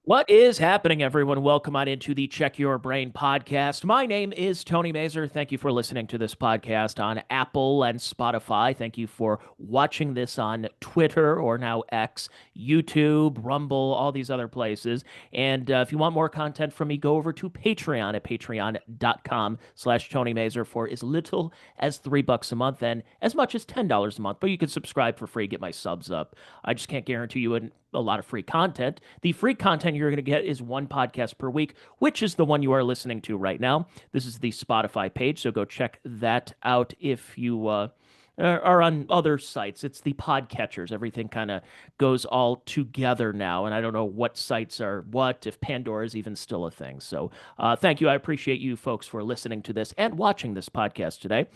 What is happening, everyone? Welcome on into the Check Your Brain podcast. My name is Tony Mazur. Thank you for listening to this podcast on Apple and Spotify. Thank you for watching this on Twitter or now X, YouTube, Rumble, all these other places. And if you want more content from me, go over to Patreon at patreon.com/Tony Mazur for as little as $3 a month and as much as $10 a month. But you can subscribe for free, get my subs up. I just can't guarantee you a lot of free content. The free content you're going to get is one podcast per week, which is the one you are listening to right now. This is the Spotify page, so go check that out if you are on other sites. It's the podcatchers. Everything kind of goes all together now, and I don't know what sites are what, if Pandora is even still a thing. So thank you. I appreciate you folks for listening to this and watching this podcast today.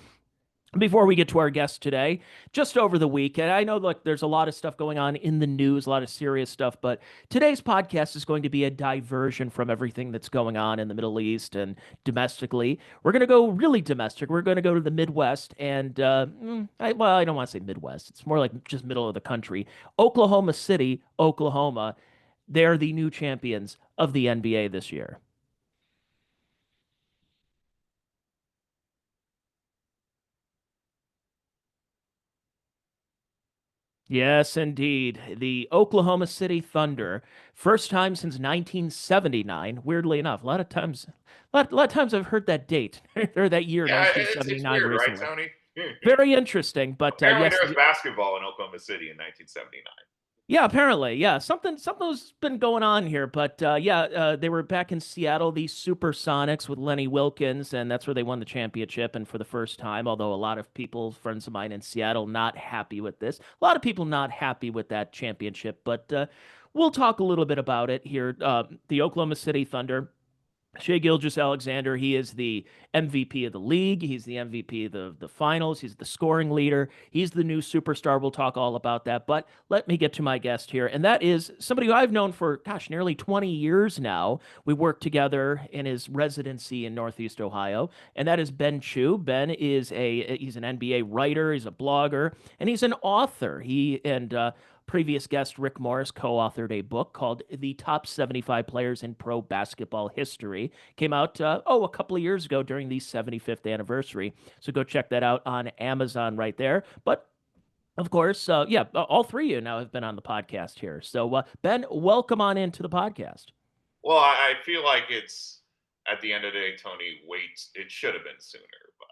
Before we get to our guest today, just over the weekend, I know look, there's a lot of stuff going on in the news, a lot of serious stuff, but today's podcast is going to be a diversion from everything that's going on in the Middle East and domestically. We're going to go really domestic. We're going to go to the Midwest and, I don't want to say Midwest. It's more like just middle of the country. Oklahoma City, Oklahoma. They're the new champions of the NBA this year. Yes, indeed. The Oklahoma City Thunder, first time since 1979. Weirdly enough, a lot of times I've heard that date or that year, Yeah, it's 1979, weird, right, recently. Tony? Very interesting, but Apparently, yes, there was basketball in Oklahoma City in 1979. yeah, apparently, yeah, something's been going on here, but yeah, they were back in Seattle, the Supersonics with Lenny Wilkens, and that's where they won the championship, and for the first time. Although a lot of people, friends of mine in Seattle, not happy with this. A lot of people not happy with that championship, but we'll talk a little bit about it here. The Oklahoma City Thunder. Shea Gilgeous-Alexander, he is the MVP of the league. He's the MVP of the finals. He's the scoring leader. He's the new superstar. We'll talk all about that. But let me get to my guest here. And that is somebody who I've known for, gosh, nearly 20 years now. We worked together in his residency in Northeast Ohio. And that is Ben Chew. Ben is he's an NBA writer. He's a blogger. And he's an author. He and previous guest Rick Morris co-authored a book called The Top 75 Players in Pro Basketball History. Came out a couple of years ago during the 75th anniversary. So go check that out on Amazon right there. But of course, yeah, all three of you now have been on the podcast here. So Ben, welcome on into the podcast. Well, I feel like it's at the end of the day, Tony. Wait, it should have been sooner, but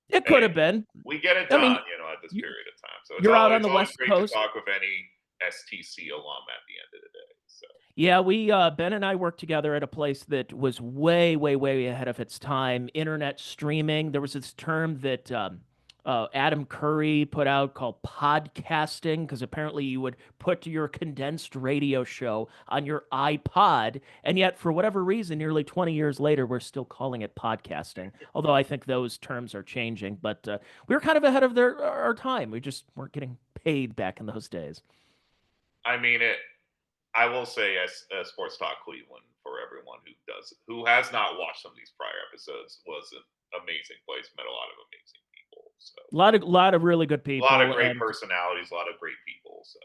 It could hey, have been. we get it I done, mein at this period of time. So you're out on it's the always West great to Coast. talk with any STC alum at the end of the day. So Yeah, we Ben and I worked together at a place that was way, way, way ahead of its time. Internet streaming. There was this term that Adam Curry put out called podcasting, because apparently you would put your condensed radio show on your iPod, and yet for whatever reason, nearly 20 years later, we're still calling it podcasting. Although I think those terms are changing, but we were kind of ahead of our time. We just weren't getting paid back in those days. I mean it. I will say, as Sports Talk Cleveland, for everyone who has not watched some of these prior episodes, was an amazing place. Met a lot of amazing people. So A lot of really good a lot of people, great personalities, a lot of great people. So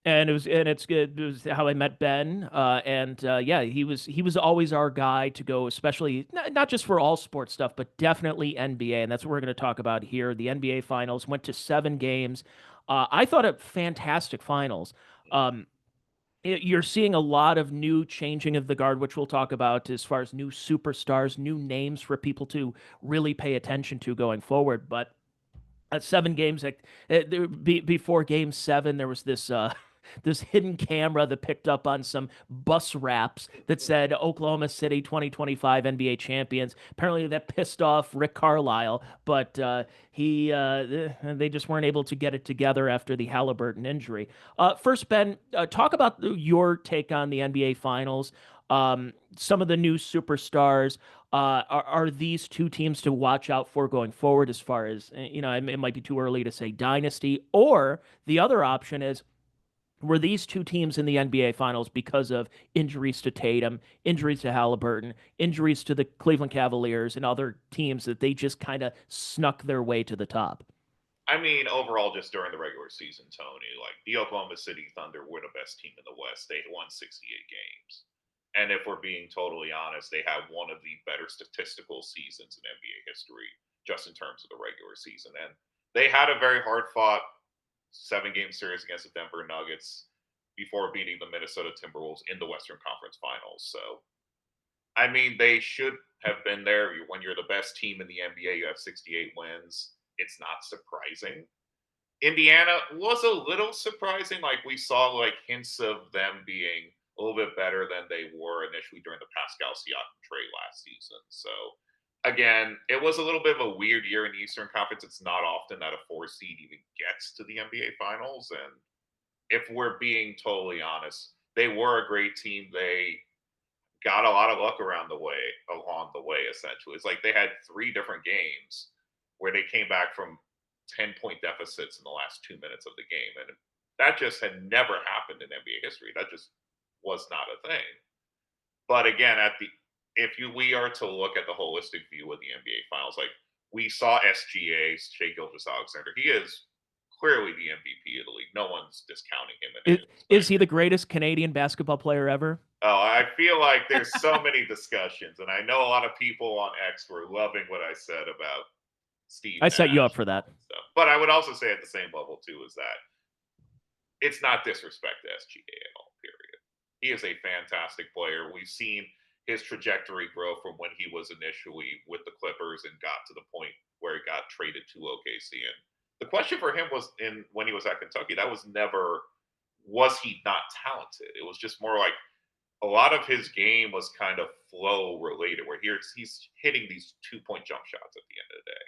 and it's good. It was how I met Ben, and yeah, he was always our guy to go, especially not just for all sports stuff, but definitely NBA, and that's what we're going to talk about here. The NBA Finals went to 7 games. I thought it fantastic finals. Um, you're seeing a lot of new changing of the guard, which we'll talk about as far as new superstars, new names for people to really pay attention to going forward. But 7 games, like before Game 7, there was this this hidden camera that picked up on some bus wraps that said Oklahoma City 2025 NBA champions. Apparently, that pissed off Rick Carlisle, but they just weren't able to get it together after the Halliburton injury. First, Ben, talk about your take on the NBA Finals. Some of the new superstars. Are these two teams to watch out for going forward as far as, it might be too early to say dynasty, or the other option is, were these two teams in the NBA Finals because of injuries to Tatum, injuries to Halliburton, injuries to the Cleveland Cavaliers and other teams that they just kind of snuck their way to the top? I mean, overall, just during the regular season, Tony, like the Oklahoma City Thunder were the best team in the West. They won 68 games. And if we're being totally honest, they have one of the better statistical seasons in NBA history, just in terms of the regular season. And they had a very hard fought 7 game series against the Denver Nuggets before beating the Minnesota Timberwolves in the Western Conference Finals. So, I mean, they should have been there. When you're the best team in the NBA, you have 68 wins. It's not surprising. Indiana was a little surprising. Like we saw like hints of them being a little bit better than they were initially during the Pascal Siakam trade last season. So again, it was a little bit of a weird year in the Eastern Conference. It's not often that a 4 seed even gets to the NBA Finals. And if we're being totally honest, they were a great team. They got a lot of luck along the way. Essentially, it's like they had 3 different games where they came back from 10-point deficits in the last 2 minutes of the game, and that just had never happened in NBA history. That just was not a thing. But again, we are to look at the holistic view of the NBA Finals, like we saw SGA, Shea Gilgeous-Alexander. He is clearly the MVP of the league. No one's discounting him in any Is he respect. the greatest Canadian basketball player ever? Oh, I feel like there's so many discussions, and I know a lot of people on X were loving what I said about Steve I set you up Nash for and all that. that stuff. But I would also say at the same level too is that it's not disrespect to SGA at all. Period. He is a fantastic player. We've seen his trajectory grow from when he was initially with the Clippers and got to the point where he got traded to OKC. And the question for him was in when he was at Kentucky. That was never was he not talented. It was just more like a lot of his game was kind of flow related, where he's hitting these 2 point jump shots at the end of the day.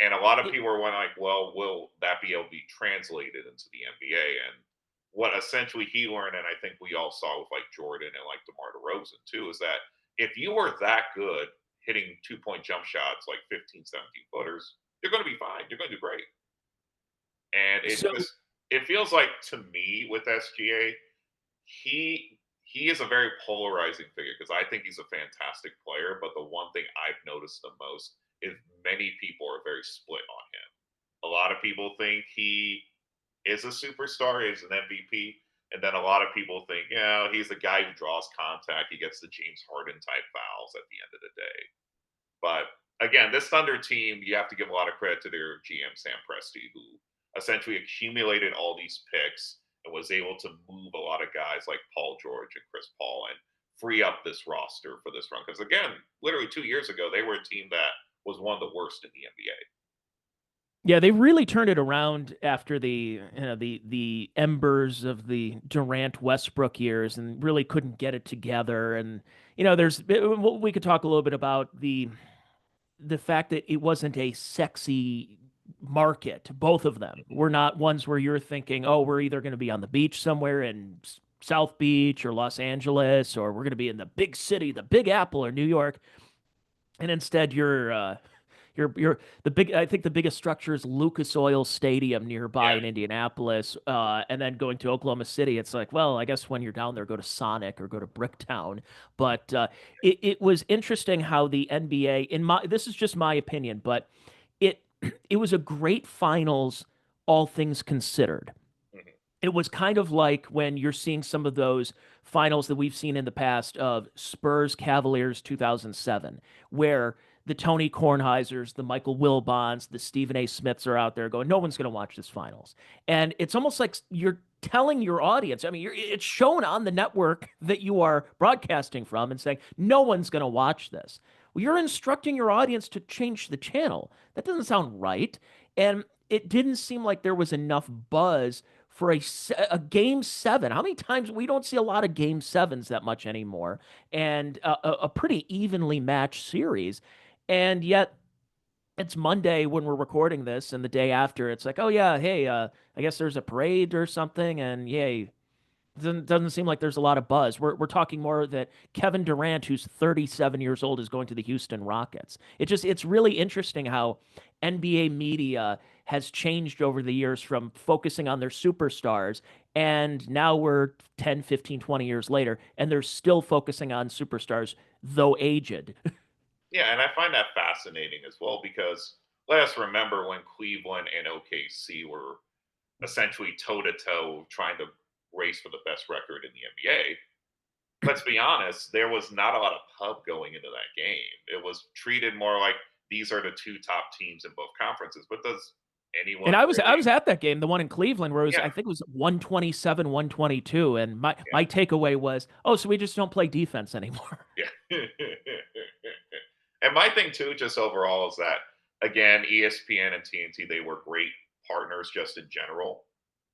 And a lot of people were wondering, like, well, will that be able to be translated into the NBA? And what essentially he learned, and I think we all saw with like Jordan and like DeMar DeRozan too, is that if you were that good hitting 2 point jump shots, like 15, 17 footers, you're going to be fine. You're going to do great. And So it feels like to me with SGA, he is a very polarizing figure because I think he's a fantastic player. But the one thing I've noticed the most is many people are very split on him. A lot of people think he is a superstar, is an MVP, and then a lot of people think, he's the guy who draws contact. He gets the James Harden type fouls at the end of the day. But again, this Thunder team, you have to give a lot of credit to their GM Sam Presti, who essentially accumulated all these picks and was able to move a lot of guys like Paul George and Chris Paul and free up this roster for this run. Because again, literally 2 years ago, they were a team that was one of the worst in the NBA. yeah, they really turned it around after the embers of the Durant Westbrook years and really couldn't get it together. And there's we could talk a little bit about the fact that it wasn't a sexy market. Both of them were not ones where you're thinking, oh, we're either going to be on the beach somewhere in South Beach or Los Angeles, or we're going to be in the big city, the Big Apple or New York. And instead, you're the big. I think the biggest structure is Lucas Oil Stadium nearby Yeah. in Indianapolis, and then going to Oklahoma City. It's like, well, I guess when you're down there, go to Sonic or go to Bricktown. But it was interesting how the NBA, this is just my opinion, but it it was a great finals, all things considered. Mhm. It was kind of like when you're seeing some of those finals that we've seen in the past of Spurs Cavaliers 2007, where the Tony Kornheisers, the Michael Wilbons, the Stephen A. Smiths are out there going, no one's going to watch this finals. And it's almost like you're telling your audience, I mean, it's shown on the network that you are broadcasting from and saying, no one's going to watch this. Well, you're instructing your audience to change the channel. That doesn't sound right. And it didn't seem like there was enough buzz for a game seven. How many times we don't see a lot of game sevens that much anymore, and a pretty evenly matched series, and yet it's Monday when we're recording this, and the day after it's like, oh yeah, hey, I guess there's a parade or something, and yay. Doesn't seem like there's a lot of buzz. We're talking more that Kevin Durant, who's 37 years old, is going to the Houston Rockets. It's really interesting how NBA media has changed over the years from focusing on their superstars, and now we're 10, 15, 20 years later, and they're still focusing on superstars, though aged. Yeah, and I find that fascinating as well because let us remember when Cleveland and OKC were essentially toe to toe trying to race for the best record in the NBA. let's be honest, there was not a lot of pub going into that game. It was treated more like these are the two top teams in both conferences. But does anyone And I really? was at that game, the one in Cleveland, where it was, Yeah, I think it was 127, 122, and yeah, my takeaway was, oh, so we just don't play defense anymore. yeah. And my thing too, just overall, is that again, ESPN and TNT, they were great partners just in general.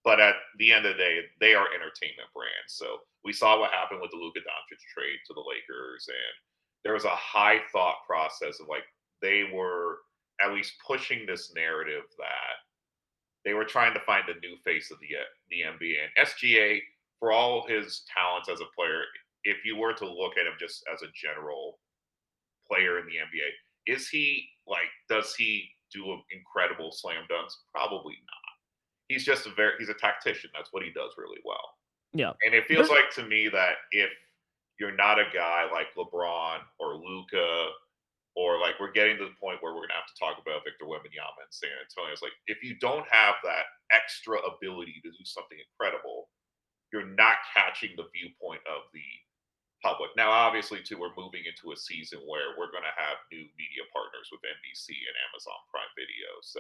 But at the end of the day, they are entertainment brands. So we saw what happened with the Luka Doncic trade to the Lakers, and there was a high thought process of like they were at least pushing this narrative that they were trying to find a new face of the NBA. And SGA, for all his talents as a player, if you were to look at him just as a general player in the NBA, is he like? Does he do incredible slam dunks? Probably not. He's just he's a tactician. That's what he does really well. Yeah. And it feels There's like to me that if you're not a guy like LeBron or Luca, or like we're getting to the point where we're gonna have to talk about Victor Wembanyama in San Antonio, it's like if you don't have that extra ability to do something incredible, you're not catching the viewpoint of the public. Now, obviously, too, we're moving into a season where we're going to have new media partners with NBC and Amazon Prime Video. So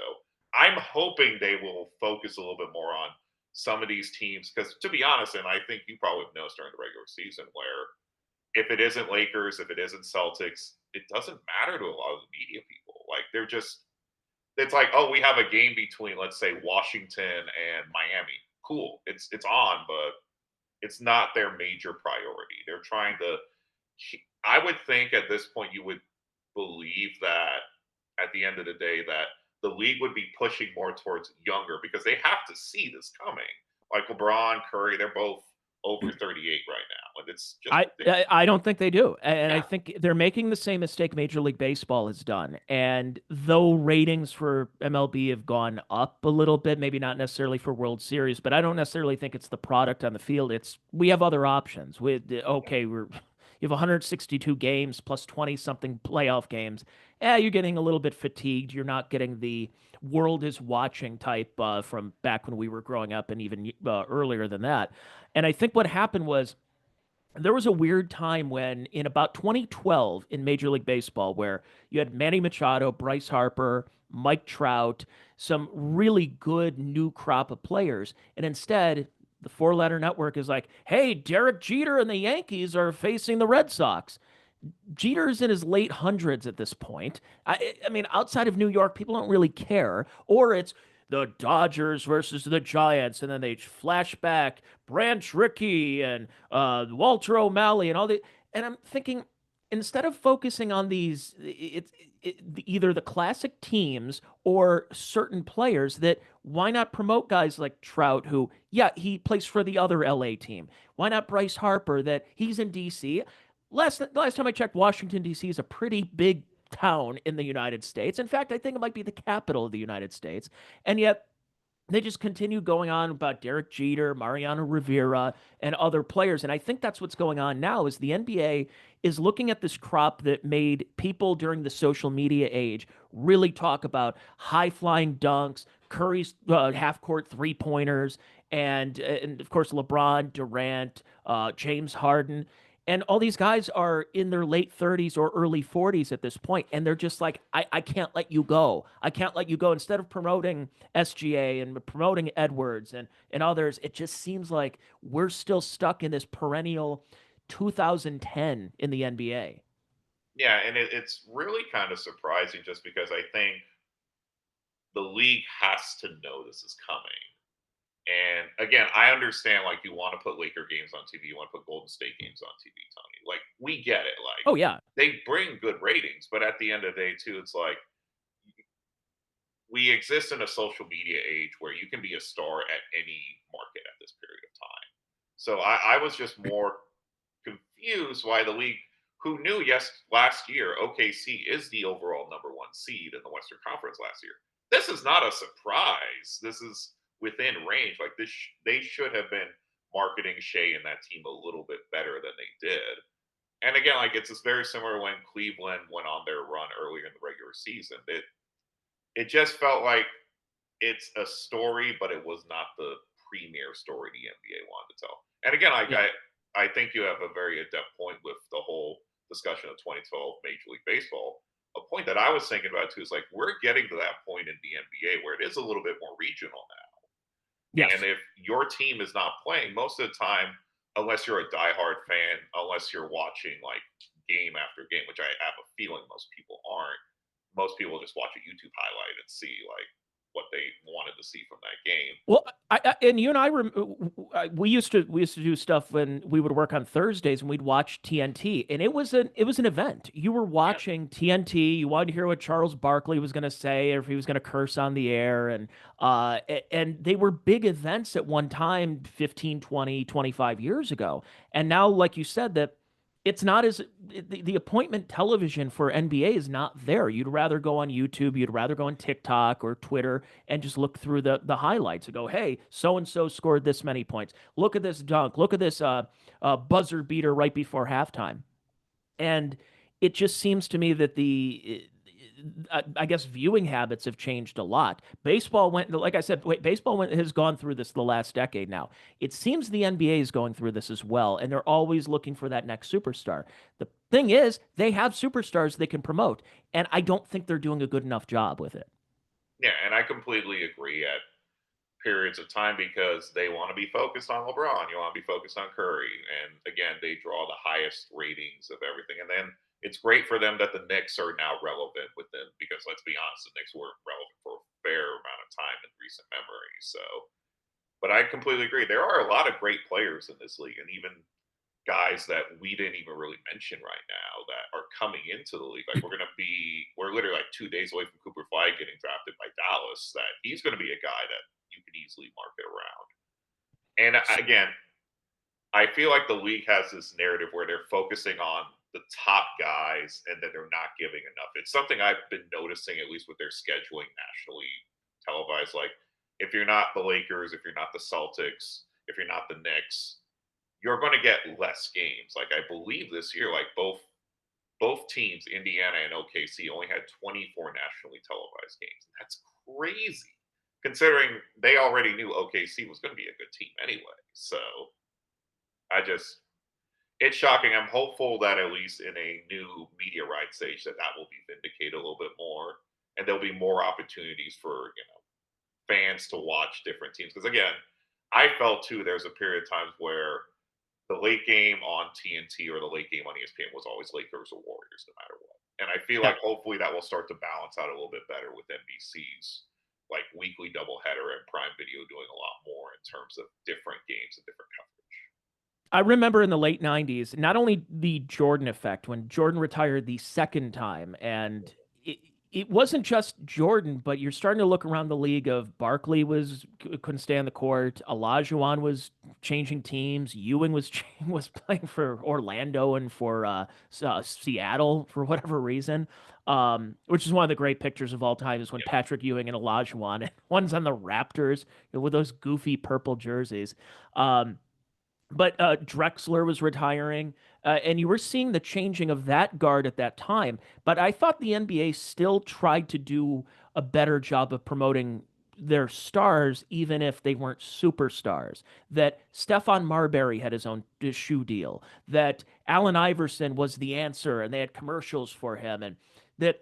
I'm hoping they will focus a little bit more on some of these teams. Because to be honest, and I think you probably have noticed during the regular season, where if it isn't Lakers, if it isn't Celtics, it doesn't matter to a lot of the media people. Like they're just, it's like, oh, we have a game between, let's say, Washington and Miami. Cool, it's on, but it's not their major priority. They're trying to. I would think at this point you would believe that at the end of the day that the league would be pushing more towards younger because they have to see this coming. Like LeBron, Curry, they're both over 38 right now, and it's just ridiculous. I don't think they do, and I Yeah, think they're making the same mistake Major League Baseball has done. And though ratings for MLB have gone up a little bit, maybe not necessarily for World Series, but I don't necessarily think it's the product on the field. It's we have other options. We're you have 162 games plus 20 something playoff games. You're getting a little bit fatigued. You're not getting the world is watching type from back when we were growing up, and even earlier than that. And I think what happened was there was a weird time when in about 2012 in Major League Baseball where you had Manny Machado, Bryce Harper, Mike Trout, some really good new crop of players. And instead, the four-letter network is like, hey, Derek Jeter and the Yankees are facing the Red Sox. Jeter's in his late hundreds at this point. I mean, outside of New York, people don't really care. Or it's the Dodgers versus the Giants, and then they flash back Branch Rickey and Walter O'Malley and all the. And I'm thinking, instead of focusing on these, either the classic teams or certain players, that why not promote guys like Trout, who, yeah, he plays for the other LA team. Why not Bryce Harper, that he's in DC? Last time I checked, Washington D.C. is a pretty big town in the United States. In fact, I think it might be the capital of the United States. And yet they just continue going on about Derek Jeter, Mariano Rivera, and other players. And I think that's what's going on now is the NBA is looking at this crop that made people during the social media age really talk about high flying dunks, Curry's half court three pointers, and of course LeBron, Durant, James Harden. And all these guys are in their late 30s or early 40s at this point, and they're just like, I can't let you go. I can't let you go. Instead of promoting SGA and promoting Edwards and others, it just seems like we're still stuck in this perennial 2010 in the NBA. yeah, and it's really kind of surprising just because I think the league has to know this is coming. And again, I understand like you want to put Laker games on TV, you want to put Golden State games on TV, Tony. Like we get it. Like Oh, yeah. they bring good ratings, but at the end of the day, too, it's like we exist in a social media age where you can be a star at any market at this period of time. So I was just more confused why the league, who knew, yes, last year OKC is the overall number one seed in the Western Conference last year. This is not a surprise. This is within range. Like this, they should have been marketing Shea and that team a little bit better than they did. And again, like it's just very similar when Cleveland went on their run earlier in the regular season. It just felt like it's a story, but it was not the premier story the NBA wanted to tell. And again, like Yeah. I think you have a very adept point with the whole discussion of 2012 Major League Baseball. A point that I was thinking about too is like we're getting to that point in the NBA where it is a little bit more regional now. And Yes. if your team is not playing most of the time, unless you're a diehard fan, unless you're watching like game after game, which I have a feeling most people aren't, most people just watch a YouTube highlight and see like what they wanted to see from that game. Well, and you and we used to do stuff when we would work on Thursdays and we'd watch TNT, and it was an event. You were Yeah. watching TNT. You wanted to hear what Charles Barkley was going to say, or if he was going to curse on the air, and they were big events at one time 15, 20, 25 years ago. And now, like you said, that it's not as the appointment television for NBA is not there. You'd rather go on YouTube, you'd rather go on TikTok or Twitter and just look through the highlights and go, hey, so and so scored this many points. Look at this dunk. Look at this buzzer beater right before halftime. And it just seems to me that I guess viewing habits have changed a lot. Baseball went, like I said, baseball has gone through this the last decade now. It seems the NBA is going through this as well, and they're always looking for that next superstar. The thing is, they have superstars they can promote, and I don't think they're doing a good enough job with it. Yeah, and I completely agree at periods of time because they want to be focused on LeBron. You want to be focused on Curry. And again, they draw the highest ratings of everything. And then it's great for them that the Knicks are now relevant with them because let's be honest, the Knicks weren't relevant for a fair amount of time in recent memory. So, but I completely agree. There are a lot of great players in this league, and even guys that we didn't even really mention right now that are coming into the league. Like we're literally like 2 days away from Cooper Flag getting drafted by Dallas. That he's going to be a guy that you can easily market around. And again, I feel like the league has this narrative where they're focusing on the top guys and then they're not giving enough. It's something I've been noticing, at least with their scheduling nationally televised. Like, if you're not the Lakers, if you're not the Celtics, if you're not the Knicks, you're going to get less games. Like, I believe this year, like both teams, Indiana and OKC, only had 24 nationally televised games. That's crazy, considering they already knew OKC was going to be a good team anyway. So I just, it's shocking. I'm hopeful that at least in a new media rights age that will be vindicated a little bit more, and there'll be more opportunities for fans to watch different teams. Because again, I felt too there's a period of times where the late game on TNT or the late game on ESPN was always Lakers or Warriors, no matter what. And I feel Yeah. like hopefully that will start to balance out a little bit better with NBC's like weekly doubleheader and Prime Video doing a lot more in terms of different games and different coverage. I remember in the late 90s, not only the Jordan effect when Jordan retired the second time, and it wasn't just Jordan, but you're starting to look around the league of Barkley couldn't stay on the court, Olajuwon was changing teams, Ewing was playing for Orlando and for Seattle for whatever reason. Which is one of the great pictures of all time is when Yeah. Patrick Ewing and Olajuwon, and one's on the Raptors with those goofy purple jerseys. But Drexler was retiring, and you were seeing the changing of that guard at that time. But I thought the NBA still tried to do a better job of promoting their stars, even if they weren't superstars. That Stephon Marbury had his own shoe deal, that Allen Iverson was the answer, and they had commercials for him, and that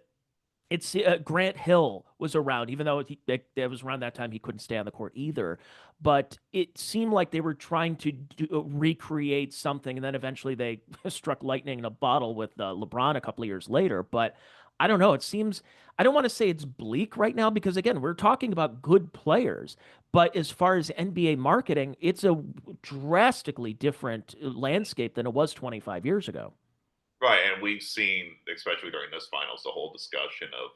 it's Grant Hill was around, even though it was around that time he couldn't stay on the court either. But it seemed like they were trying to recreate something, and then eventually they struck lightning in a bottle with LeBron a couple of years later. But I don't know. It seems I don't want to say it's bleak right now because again, we're talking about good players. But as far as NBA marketing, it's a drastically different landscape than it was 25 years ago. Right. And we've seen, especially during this finals, the whole discussion of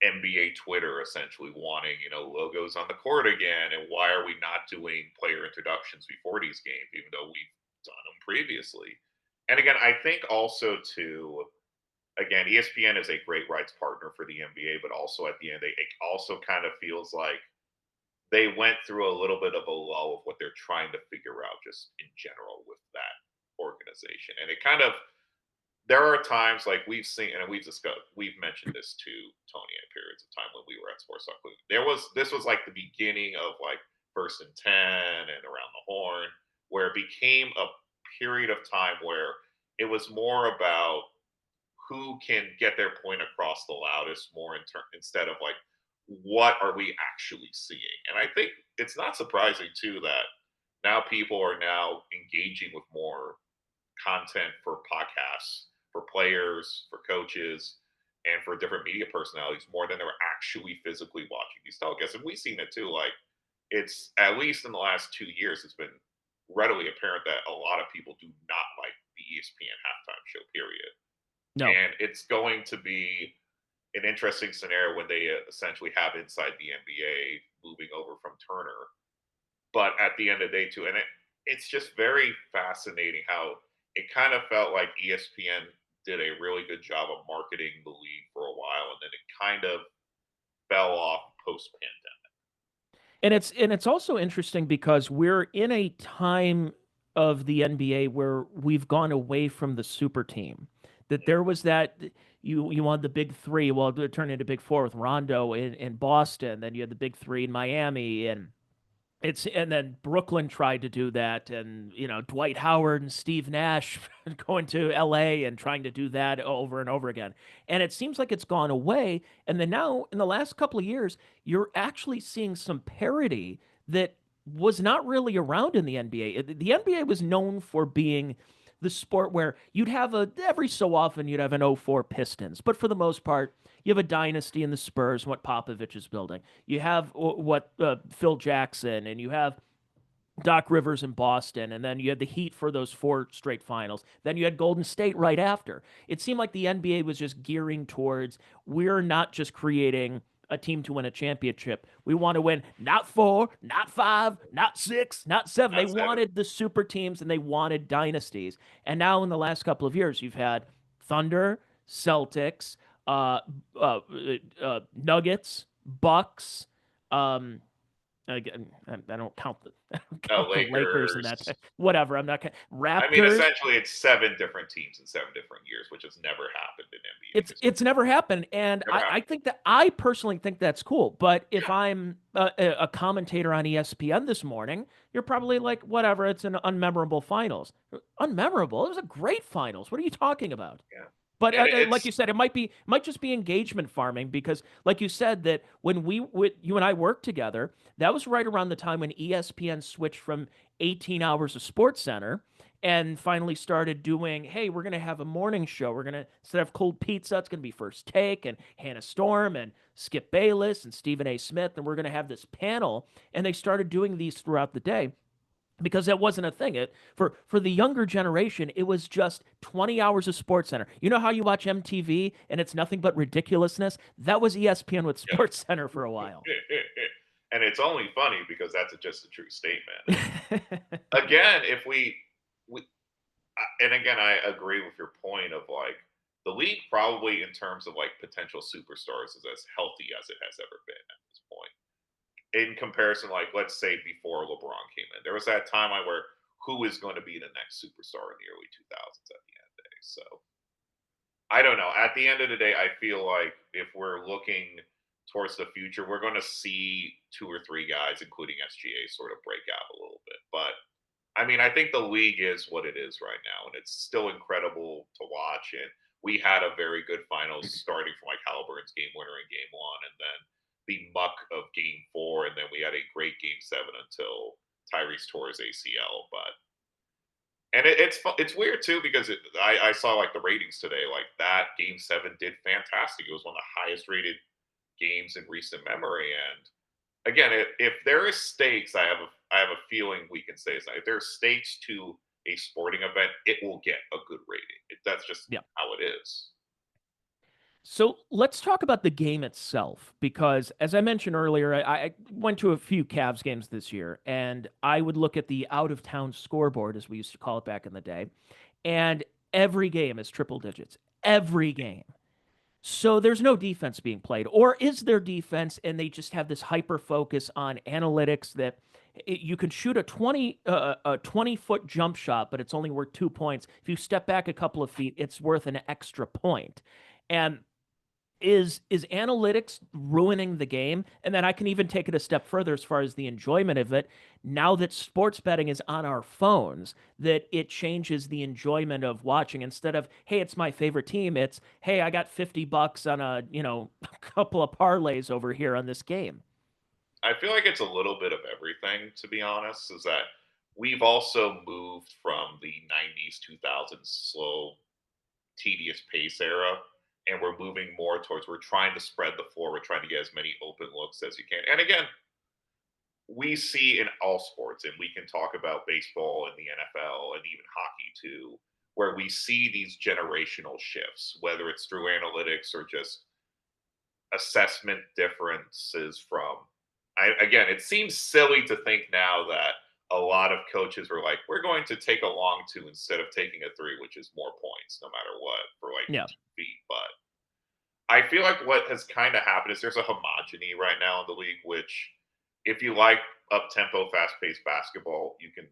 NBA Twitter essentially wanting, logos on the court again. And why are we not doing player introductions before these games, even though we've done them previously? And again, I think also too, again, ESPN is a great rights partner for the NBA, but also at the end, it also kind of feels like they went through a little bit of a lull of what they're trying to figure out just in general with that organization. And it kind of, there are times like we've seen and we've mentioned this to Tony in periods of time when we were at Sports Talk. This was like the beginning of like first and 10 and around the horn, where it became a period of time where it was more about who can get their point across the loudest more instead of like what are we actually seeing. And I think it's not surprising too that now people are now engaging with more content for podcasts, for players, for coaches, and for different media personalities more than they're actually physically watching these telecasts. And we've seen it too. Like it's at least in the last 2 years, it's been readily apparent that a lot of people do not like the ESPN halftime show, period. No. And it's going to be an interesting scenario when they essentially have inside the NBA moving over from Turner. But at the end of the day, too, and it's just very fascinating how it kind of felt like ESPN did a really good job of marketing the league for a while, and then it kind of fell off post pandemic. And it's also interesting because we're in a time of the NBA where we've gone away from the super team. That there was that you wanted the big three. Well, it turned into big four with Rondo in Boston. Then you had the big three in Miami, and then Brooklyn tried to do that, and Dwight Howard and Steve Nash going to LA and trying to do that over and over again. And it seems like it's gone away. And then now in the last couple of years, you're actually seeing some parity that was not really around in the NBA. The NBA was known for being the sport where you'd have every so often you'd have an '04 Pistons, but for the most part, you have a dynasty in the Spurs, what Popovich is building. You have what Phil Jackson, and you have Doc Rivers in Boston, and then you had the Heat for those 4 straight finals. Then you had Golden State right after. It seemed like the NBA was just gearing towards we're not just creating a team to win a championship. We want to win not 4, not 5, not 6, not 7. They That's it. wanted the super teams and they wanted dynasties. And now in the last couple of years, you've had Thunder, Celtics, uh, Nuggets, Bucks. Again, I don't count the I don't count the Lakers and that. Lakers. Whatever. I'm not I mean, Raptors. essentially, it's 7 different teams in 7 different years, which has never happened in NBA history. It's never happened, and Never I happened. think that I personally think that's cool. But if Yeah, I'm a commentator on ESPN this morning, you're probably like, whatever. It's an unmemorable finals. Unmemorable. It was a great finals. What are you talking about? yeah, But and like it's you said, might just be engagement farming because, like you said, that when you and I worked together, that was right around the time when ESPN switched from 18 hours of Sports Center and finally started doing, hey, we're gonna have a morning show. We're gonna instead of cold pizza, it's gonna be First Take and Hannah Storm and Skip Bayless and Stephen A. Smith, and we're gonna have this panel. And they started doing these throughout the day because that wasn't a thing. For the younger generation, it was just 20 hours of Sports Center. You know how you watch MTV and it's nothing but ridiculousness? That was ESPN with yeah. Sports Center for a while. And it's only funny because that's just a true statement. And again, if we and again, I agree with your point of like the league probably in terms of like potential superstars is as healthy as it has ever been at this point. In comparison, like let's say before LeBron came in, there was that time where who is going to be the next superstar in the early 2000s at the end of the day. So I don't know. At the end of the day, I feel like if we're looking towards the future, we're going to see 2 or 3 guys, including SGA, sort of break out a little bit. But I mean, I think the league is what it is right now, and it's still incredible to watch. And we had a very good finals starting from like Halliburton's game winner in game one, and then the muck of game four, and then we had a great game seven until Tyrese tore his ACL. But and it's weird too because I saw like the ratings today, like that game seven did fantastic. It was one of the highest rated games in recent memory, and again, if there is stakes, I have a feeling we can say is that if there's stakes to a sporting event, it will get a good rating. That's just Yeah. how it is. So let's talk about the game itself, because as I mentioned earlier, I went to a few Cavs games this year, and I would look at the out of town scoreboard, as we used to call it back in the day, and every game is triple digits. Every game. So there's no defense being played. Or is there defense and they just have this hyper focus on analytics that you can shoot a 20-foot jump shot, but it's only worth 2 points. If you step back a couple of feet, it's worth an extra point. And Is analytics ruining the game? And then I can even take it a step further as far as the enjoyment of it. Now that sports betting is on our phones, that it changes the enjoyment of watching. Instead of, hey, it's my favorite team, it's, hey, I got $50 on a, a couple of parlays over here on this game. I feel like it's a little bit of everything, to be honest, is that we've also moved from the 90s, 2000s slow, tedious pace era, and we're moving more towards we're trying to spread the floor. We're trying to get as many open looks as you can. And again, we see in all sports, and we can talk about baseball and the NFL and even hockey too, where we see these generational shifts, whether it's through analytics or just assessment differences from. Again, it seems silly to think now that a lot of coaches are like, we're going to take a long two instead of taking a three, which is more points no matter what for like Yeah. feet. But I feel like what has kind of happened is there's a homogeny right now in the league, which if you like up tempo, fast paced basketball, you can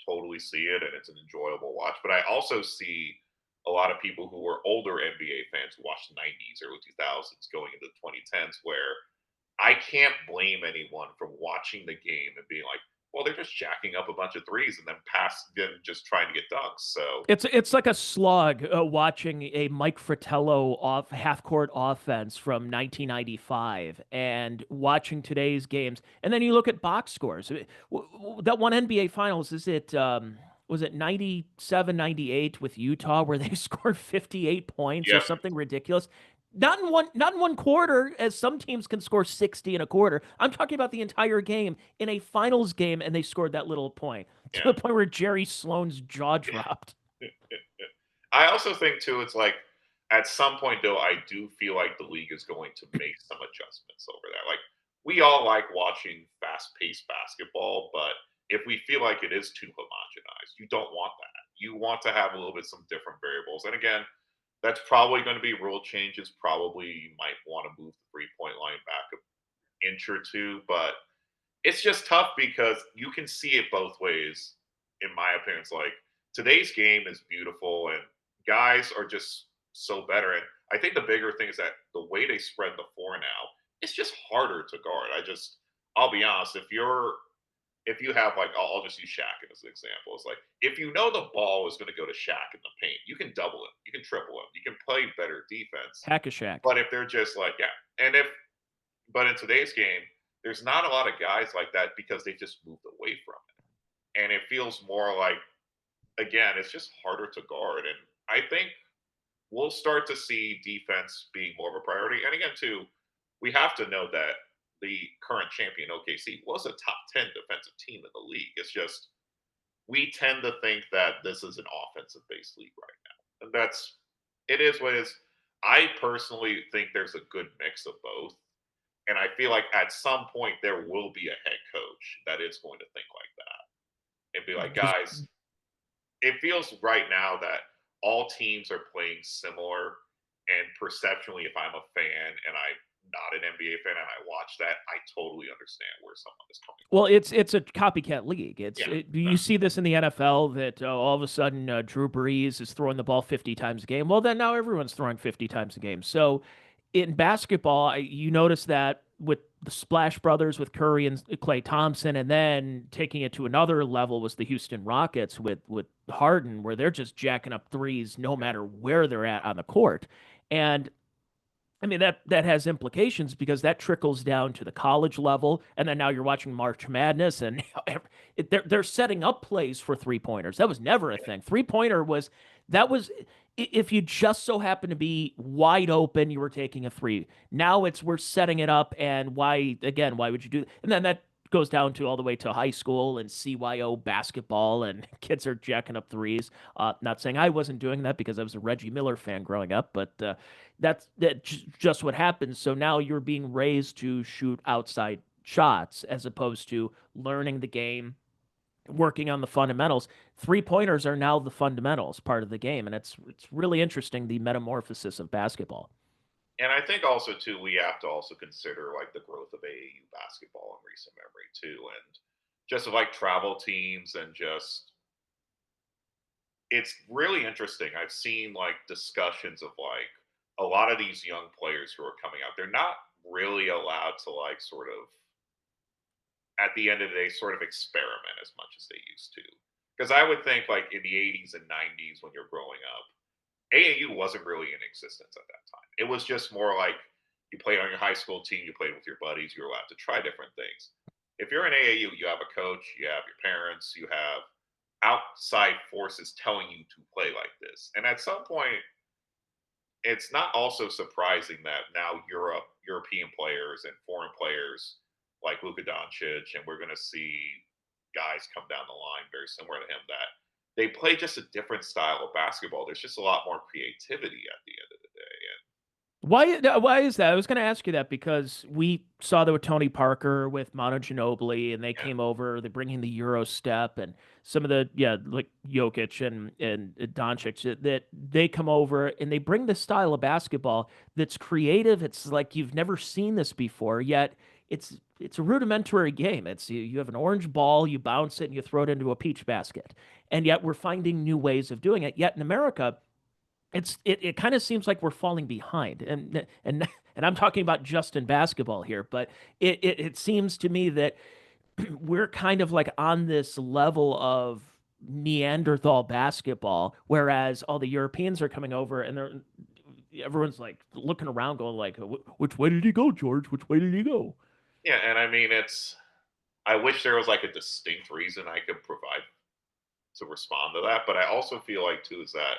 totally see it and it's an enjoyable watch. But I also see a lot of people who were older NBA fans who watched the 90s, early 2000s, going into the 2010s, where I can't blame anyone from watching the game and being like, well, they're just jacking up a bunch of threes and then just trying to get dunks. So It's like a slog watching a Mike Fratello off half court offense from 1995 and watching today's games. And then you look at box scores. That one NBA Finals, is it was it 97, 98 with Utah where they scored 58 points or yeah, something ridiculous? Not in one quarter, as some teams can score 60 in a quarter. I'm talking about the entire game in a finals game, and they scored that little point to the yeah. point where Jerry Sloan's jaw dropped. I also think too, it's like at some point though, I do feel like the league is going to make some adjustments over that. Like we all like watching fast-paced basketball, but if we feel like it is too homogenized, you don't want that. You want to have a little bit some different variables. And again, that's probably going to be rule changes. Probably you might want to move the three-point line back an inch or two, but it's just tough because you can see it both ways. In my opinion, it's like today's game is beautiful and guys are just so better. And I think the bigger thing is that the way they spread the floor now, it's just harder to guard. I'll be honest, if you have like, I'll just use Shaq as an example. It's like if you know the ball is going to go to Shaq in the paint, you can double him, you can triple him, you can play better defense. Hack a Shack. But if they're just like, yeah, and if but in today's game, there's not a lot of guys like that because they just moved away from it. And it feels more like, again, it's just harder to guard. And I think we'll start to see defense being more of a priority. And again, too, we have to know that the current champion OKC was a top 10 defensive team in the league. It's just we tend to think that this is an offensive based league right now. And it is what it is. I personally think there's a good mix of both. And I feel like at some point there will be a head coach that is going to think like that and be like, Just guys, it feels right now that all teams are playing similar. And perceptually, if I'm a fan and I'm not an NBA fan and I watch that, I totally understand where someone is coming well, from. it's a copycat league. Yeah. You see this in the NFL that all of a sudden Drew Brees is throwing the ball 50 times a game. Well, then now everyone's throwing 50 times a game. So in basketball, you notice that with the Splash Brothers, with Curry and Klay Thompson, and then taking it to another level was the Houston Rockets with Harden, where they're just jacking up threes no matter where they're at on the court. And I mean that has implications because that trickles down to the college level, and then now you're watching March Madness, and they're setting up plays for three pointers. That was never a thing. Three pointer was that was if you just so happen to be wide open, you were taking a three. Now it's we're setting it up, and why would you do? And then that goes down to all the way to high school and CYO basketball, and kids are jacking up threes. Not saying I wasn't doing that because I was a Reggie Miller fan growing up, but that's just what happens. So now you're being raised to shoot outside shots as opposed to learning the game, working on the fundamentals. Three pointers are now the fundamentals part of the game, and it's really interesting the metamorphosis of basketball. And I think also too, we have to also consider like the growth of AAU basketball in recent memory too, and just like travel teams and just it's really interesting. I've seen like discussions of like a lot of these young players who are coming out, they're not really allowed to like sort of at the end of the day sort of experiment as much as they used to. Because I would think like in the 80s and 90s when you're growing up, AAU wasn't really in existence at that time. It was just more like you played on your high school team, you played with your buddies, you were allowed to try different things. If you're in AAU, you have a coach, you have your parents, you have outside forces telling you to play like this. And at some point, it's not also surprising that now European players and foreign players like Luka Doncic, and we're going to see guys come down the line very similar to him that they play just a different style of basketball. There's just a lot more creativity at the end of the day. Why is that? I was going to ask you that because we saw that with Tony Parker with Manu Ginobili, and they And came over. They bring in the Euro step, and some of the like Jokic and Doncic that they come over and they bring this style of basketball that's creative. It's like you've never seen this before. Yet it's a rudimentary game. It's you have an orange ball, you bounce it, and you throw it into a peach basket. And yet we're finding new ways of doing it. Yet in America it kind of seems like we're falling behind, and I'm talking about just in basketball here, but it seems to me that we're kind of like on this level of Neanderthal basketball, whereas all the Europeans are coming over and everyone's like looking around, going like, Which way did he go, George? Which way did he go?" yeah, and I mean it's I wish there was like a distinct reason I could provide to respond to that, but I also feel like too is that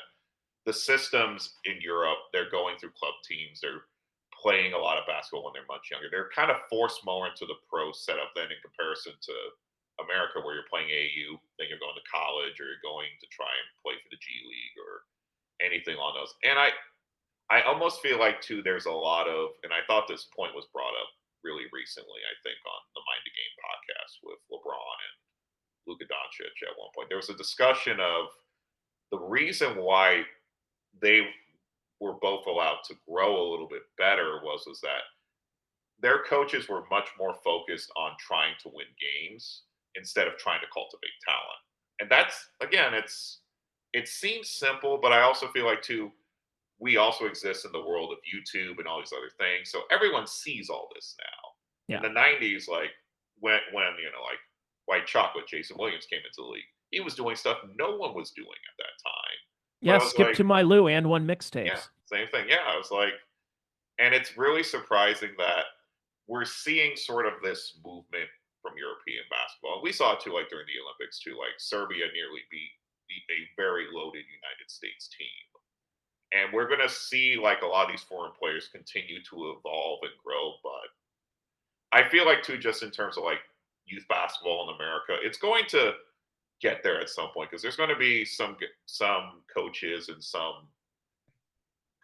the systems in Europe, they're going through club teams. They're playing a lot of basketball when they're much younger. They're kind of forced more into the pro setup than in comparison to America, where you're playing AU, then you're going to college, or you're going to try and play for the G League or anything on those. And I almost feel like too, there's a lot of, and I thought this point was brought up really recently. I think on the Mind the Game podcast with LeBron and Luka Doncic at one point, there was a discussion of the reason why they were both allowed to grow a little bit better was that their coaches were much more focused on trying to win games instead of trying to cultivate talent. And that's again, it seems simple, but I also feel like too we also exist in the world of YouTube and all these other things. So everyone sees all this now. In Yeah. the 90s, like when you know, like White Chocolate, Jason Williams came into the league, he was doing stuff no one was doing at that time. But Yeah, I was skip like, to my Lou and one yeah, mixtapes. same thing. Yeah, I was like, and it's really surprising that we're seeing sort of this movement from European basketball. We saw it too, like during the Olympics too. Like Serbia nearly beat a very loaded United States team, and we're going to see like a lot of these foreign players continue to evolve and grow. But I feel like too, just in terms of like youth basketball in America, it's going to get there at some point because there's going to be some coaches and some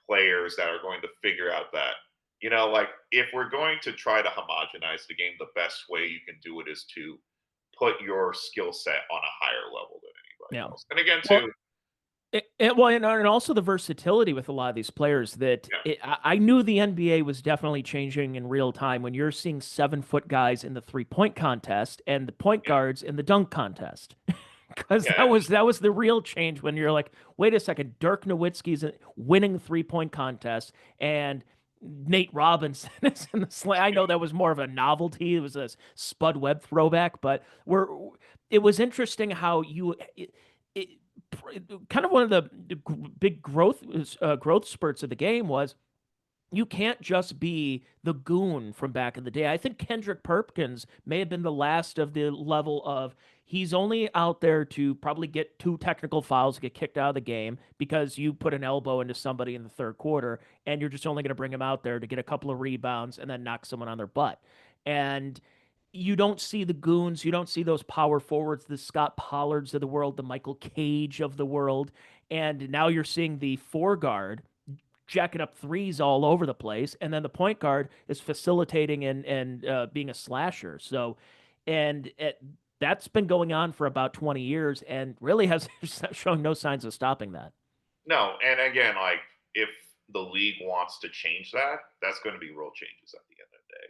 players that are going to figure out that like if we're going to try to homogenize the game, the best way you can do it is to put your skill set on a higher level than anybody Yeah. else. And again, Well, too, and also the versatility with a lot of these players that yeah, I knew the NBA was definitely changing in real time when you're seeing 7 foot guys in the 3 point contest and the point yeah, guards in the dunk contest. Because yeah, that was the real change when you're like, wait a second, Dirk Nowitzki's winning 3 point contest and Nate Robinson is in the slam. I know that was more of a novelty. It was a Spud Webb throwback, but it was interesting how it, kind of one of the big growth spurts of the game was you can't just be the goon from back in the day. I think Kendrick Perkins may have been the last of the level of he's only out there to probably get 2 technical fouls, get kicked out of the game because you put an elbow into somebody in the third quarter, and you're just only going to bring him out there to get a couple of rebounds and then knock someone on their butt. And you don't see the goons, you don't see those power forwards, the Scott Pollards of the world, the Michael Cage of the world, and now you're seeing the four guard jacking up threes all over the place, and then the point guard is facilitating and being a slasher. So, and that's been going on for about 20 years, and really has shown no signs of stopping that. no. And again, like if the league wants to change that, that's going to be real changes at the end of the day,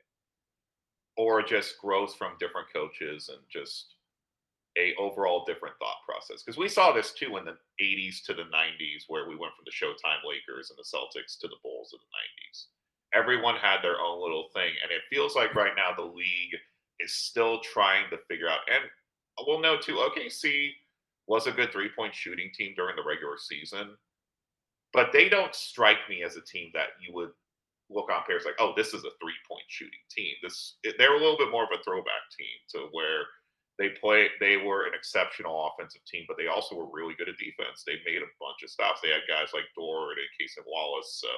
or just growth from different coaches and just a overall different thought process. Because we saw this too in the 80s to the 90s, where we went from the Showtime Lakers and the Celtics to the Bulls of the 90s. Everyone had their own little thing. And it feels like right now the league is still trying to figure out. And we'll know too, OKC was a good 3-point shooting team during the regular season, but they don't strike me as a team that you would look on pairs like, oh, this is a 3-point shooting team. They're a little bit more of a throwback team to where they were an exceptional offensive team, but they also were really good at defense. They made a bunch of stops. They had guys like Dort and Casey Wallace. So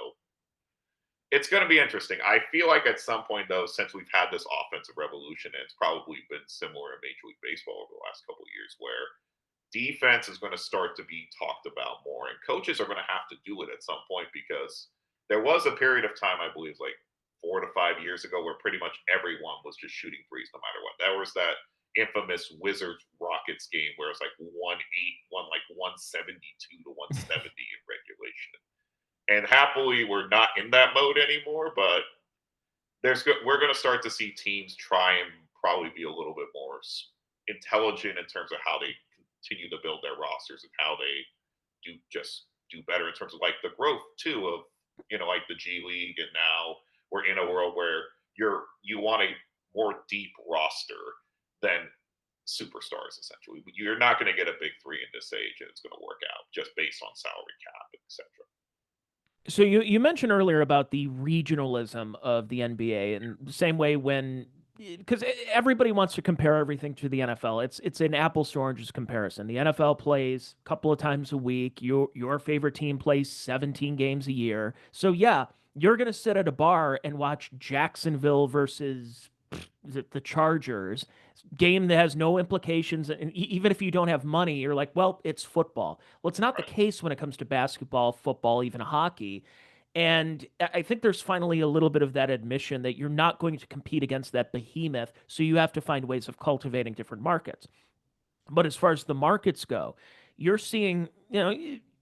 it's going to be interesting. I feel like at some point, though, since we've had this offensive revolution, and it's probably been similar in Major League Baseball over the last couple of years, where defense is going to start to be talked about more, and coaches are going to have to do it at some point, because there was a period of time, I believe, like 4 to 5 years ago, where pretty much everyone was just shooting threes no matter what. There was that infamous Wizards Rockets game where it's like 172 to 170 in regulation. And happily, we're not in that mode anymore. But we're going to start to see teams try and probably be a little bit more intelligent in terms of how they continue to build their rosters and how they do better in terms of like the growth too of like the G League. And now we're in a world where you want a more deep roster than superstars. Essentially, you're not going to get a big three in this age, and it's going to work out just based on salary cap, etc. So you mentioned earlier about the regionalism of the NBA, and the same way when because everybody wants to compare everything to the NFL. It's an apples to oranges comparison. The NFL plays a couple of times a week. Your favorite team plays 17 games a year. So yeah, you're gonna sit at a bar and watch Jacksonville versus the Chargers game that has no implications. And even if you don't have money, you're like, well, it's football. Well, it's not the Right. case when it comes to basketball, football, even hockey. And I think there's finally a little bit of that admission that you're not going to compete against that behemoth. So you have to find ways of cultivating different markets. But as far as the markets go, you're seeing,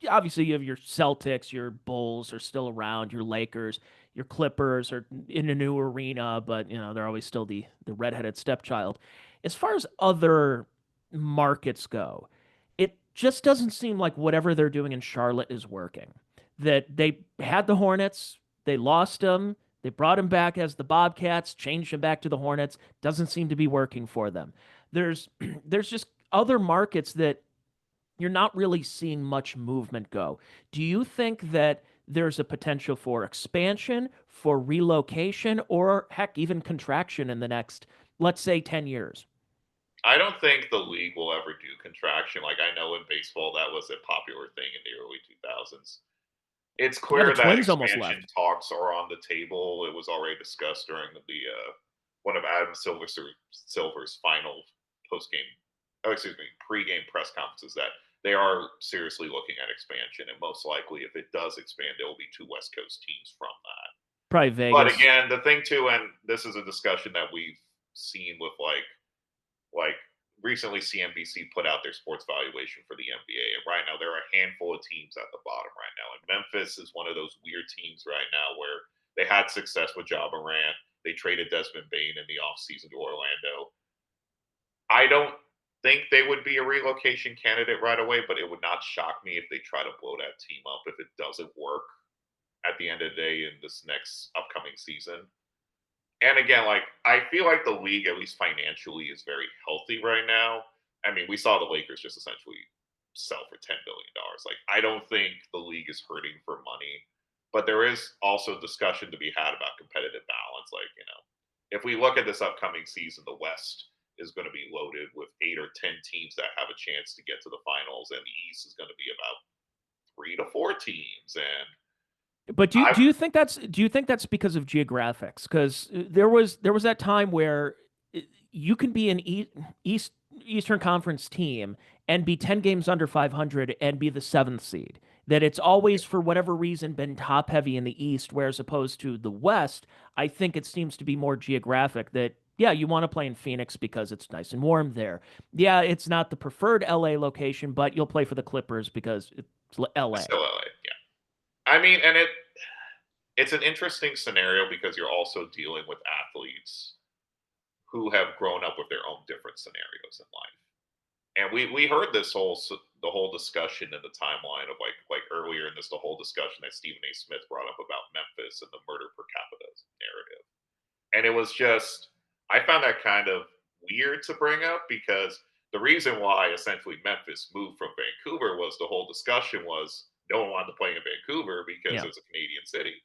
obviously you have your Celtics, your Bulls are still around, your Lakers, your Clippers are in a new arena, but they're always still the redheaded stepchild. As far as other markets go, it just doesn't seem like whatever they're doing in Charlotte is working. That they had the Hornets, they lost them, they brought them back as the Bobcats, changed them back to the Hornets. Doesn't seem to be working for them. There's there's just other markets that you're not really seeing much movement go. Do you think that there's a potential for expansion, for relocation, or heck, even contraction in the next, let's say, 10 years? I don't think the league will ever do contraction. Like, I know in baseball that was a popular thing in the early 2000s. It's Yeah, the clear that Twins almost expansion left. talks are on the table. It was already discussed during the one of Adam Silver's final post game, oh excuse me, pre-game press conferences, that they are seriously looking at expansion, and most likely, if it does expand, there will be two West Coast teams from that. Probably But Vegas. again, the thing too, and this is a discussion that we've seen with like recently CNBC put out their sports valuation for the NBA, and right now there are a handful of teams at the bottom right now, and Memphis is one of those weird teams right now where they had success with Ja Morant. They traded Desmond Bain in the offseason to Orlando. I don't think they would be a relocation candidate right away, but it would not shock me if they try to blow that team up if it doesn't work at the end of the day in this next upcoming season. And again, like, I feel like the league, at least financially, is very healthy right now. I mean, we saw the Lakers just essentially sell for $10 billion. Like, I don't think the league is hurting for money, but there is also discussion to be had about competitive balance. Like, if we look at this upcoming season, the West is going to be loaded with 8 or 10 teams that have a chance to get to the finals, and the East is going to be about 3 to 4 teams. And But do you, I do you think that's because of geographics? Because there was that time where you can be an Eastern Conference team and be 10 games under 500 and be the seventh seed. That it's always, for whatever reason, been top heavy in the East, whereas opposed to the West, I think it seems to be more geographic. That yeah, you want to play in Phoenix because it's nice and warm there. Yeah, it's not the preferred LA location, but you'll play for the Clippers because it's LA. still LA, yeah. I mean, and it's an interesting scenario because you're also dealing with athletes who have grown up with their own different scenarios in life. And we heard the whole discussion in the timeline of like earlier in this the whole discussion that Stephen A. Smith brought up about Memphis and the murder per capita narrative. And it was just I found that kind of weird to bring up because the reason why essentially Memphis moved from Vancouver was the whole discussion was no one wanted to play in Vancouver because Yeah. it was a Canadian city.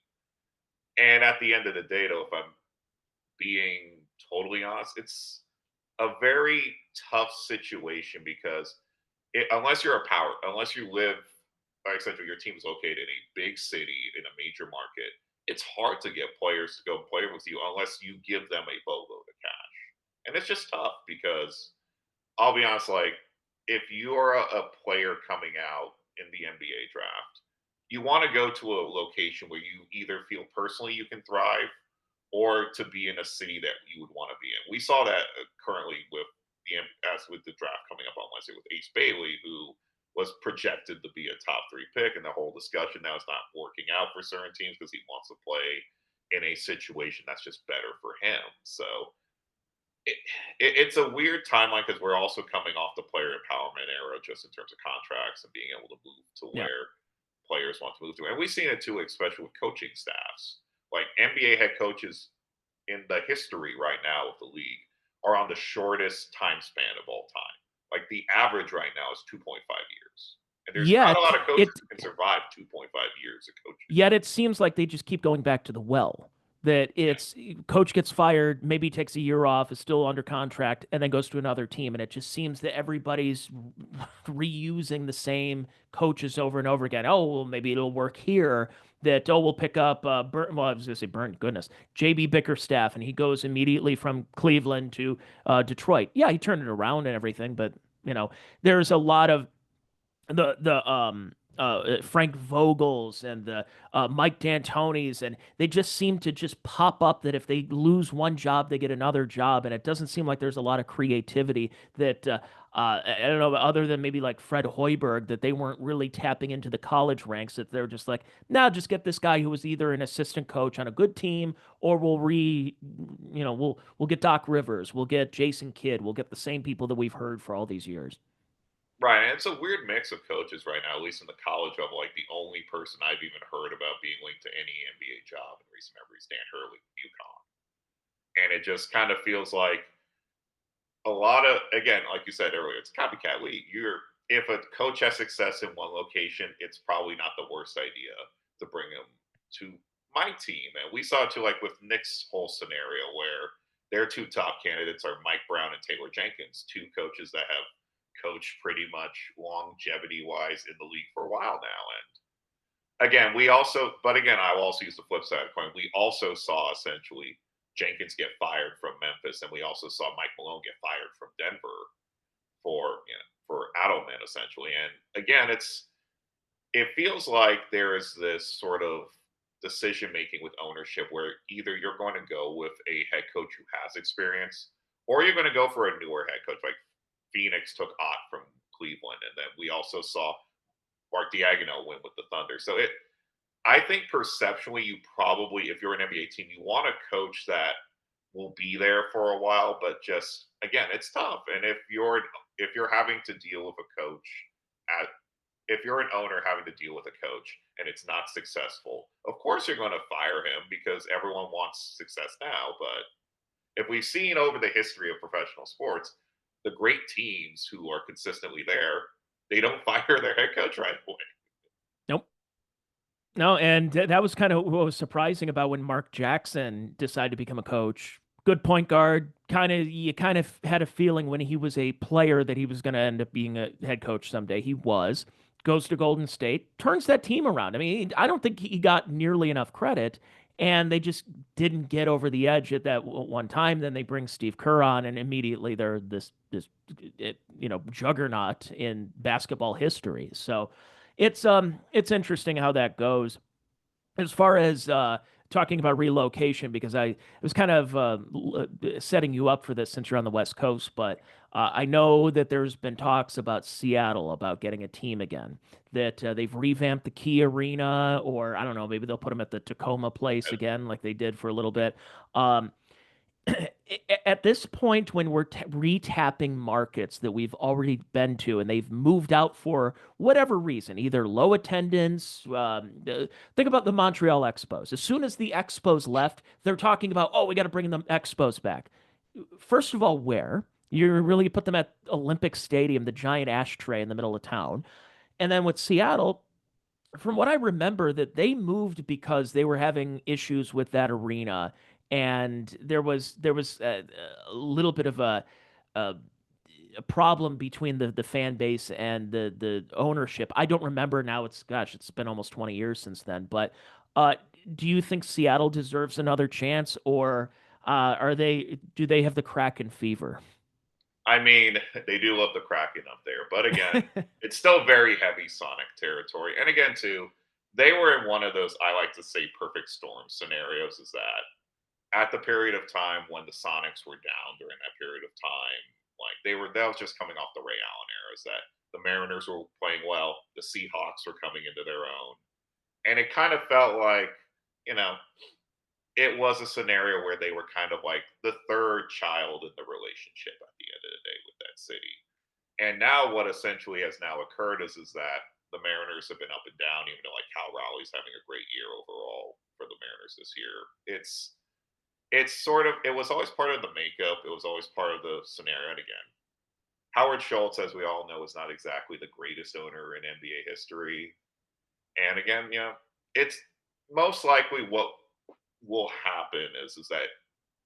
And at the end of the day, though, if I'm being totally honest, it's a very tough situation because unless you live, like I said, your team's located in a big city in a major market, it's hard to get players to go play with you unless you give them a boatload of cash. And it's just tough because I'll be honest, like if you are a player coming out in the NBA draft, you want to go to a location where you either feel personally you can thrive or to be in a city that you would want to be in. We saw that currently with as with the draft coming up on Wednesday with Ace Bailey, who was projected to be a top 3 pick, and the whole discussion now is not working out for certain teams because he wants to play in a situation that's just better for him. So it, it's a weird timeline because we're also coming off the player empowerment era, just in terms of contracts and being able to move to Yeah. where players want to move to. And we've seen it too, especially with coaching staffs. Like NBA head coaches in the history right now of the league are on the shortest time span of all time. Like the average right now is 2.5 years. And there's not a Yet lot of coaches it who can survive 2.5 years of coaching. Yet it seems like they just keep going back to the well. That Yeah. it's coach gets fired, maybe takes a year off, is still under contract, and then goes to another team. And it just seems that everybody's reusing the same coaches over and over again. Oh, well, maybe it'll work here. That we'll pick up well, I was gonna say Burnt, goodness, JB Bickerstaff, and he goes immediately from Cleveland to Detroit. Yeah, he turned it around and everything, but there's a lot of the Frank Vogels and the Mike D'Antoni's, and they just seem to just pop up that if they lose one job, they get another job, and it doesn't seem like there's a lot of creativity that I don't know, other than maybe like Fred Hoiberg, that they weren't really tapping into the college ranks. That they're just like, now just get this guy who was either an assistant coach on a good team, or we'll get Doc Rivers, we'll get Jason Kidd, we'll get the same people that we've heard for all these years. Right. And it's a weird mix of coaches right now, at least in the college level. Like the only person I've even heard about being linked to any NBA job in recent memory is Dan Hurley from UConn. And it just kind of feels like a lot of, again, like you said earlier, it's copycat league. If a coach has success in one location, it's probably not the worst idea to bring him to my team. And we saw it too, like with Nick's whole scenario where their two top candidates are Mike Brown and Taylor Jenkins, two coaches that have coached pretty much longevity wise in the league for a while now. And again, but again, I will also use the flip side of the coin. We also saw essentially Jenkins get fired from Memphis, and we also saw Mike Malone get fired from Denver for Adelman essentially. And again, it feels like there is this sort of decision making with ownership where either you're going to go with a head coach who has experience, or you're going to go for a newer head coach. Like Phoenix took Ott from Cleveland, and then we also saw Mark Diagono win with the Thunder. So I think perceptually, you probably, if you're an NBA team, you want a coach that will be there for a while. But just again, it's tough. And if you're having to deal with a coach at if you're an owner having to deal with a coach and it's not successful, of course you're going to fire him because everyone wants success now. But if we've seen over the history of professional sports, the great teams who are consistently there, they don't fire their head coach right away. Nope. No, and that was kind of what was surprising about when Mark Jackson decided to become a coach. Good point guard. You kind of had a feeling when he was a player that he was going to end up being a head coach someday. He was. Goes to Golden State, turns that team around. I mean, I don't think he got nearly enough credit, and they just didn't get over the edge at that one time. Then they bring Steve Kerr on, and immediately they're this juggernaut in basketball history. So it's interesting how that goes. As far as talking about relocation, because I was kind of setting you up for this since you're on the West Coast, but I know that there's been talks about Seattle about getting a team again, that they've revamped the Key Arena, or I don't know, maybe they'll put them at the Tacoma place again, like they did for a little bit. Um, at this point when we're retapping markets that we've already been to and they've moved out for whatever reason, either low attendance, think about the Montreal Expos. As soon as the Expos left, they're talking about, oh, we got to bring the Expos back. First of all, where? You really put them at Olympic Stadium, the giant ashtray in the middle of town. And then with Seattle, from what I remember, that they moved because they were having issues with that arena, and there was a little bit of a, a problem between the fan base and the ownership. I don't remember now. It's gosh, it's been almost 20 years since then. But uh, do you think Seattle deserves another chance, or are they do they have the Kraken fever? I mean, they do love the Kraken up there, but again, it's still very heavy Sonic territory. And again, too, they were in one of those I like to say perfect storm scenarios. Is that at the period of time when the Sonics were down during that period of time, like that was just coming off the Ray Allen eras. That the Mariners were playing well, the Seahawks were coming into their own, and it kind of felt like you know it was a scenario where they were kind of like the third child in the relationship at the end of the day with that city. And now what essentially has now occurred is that the Mariners have been up and down, even though like Cal Raleigh's having a great year overall for the Mariners this year. It's sort of it was always part of the makeup. It was always part of the scenario. And again, Howard Schultz, as we all know, is not exactly the greatest owner in NBA history. And again, it's most likely what will happen is that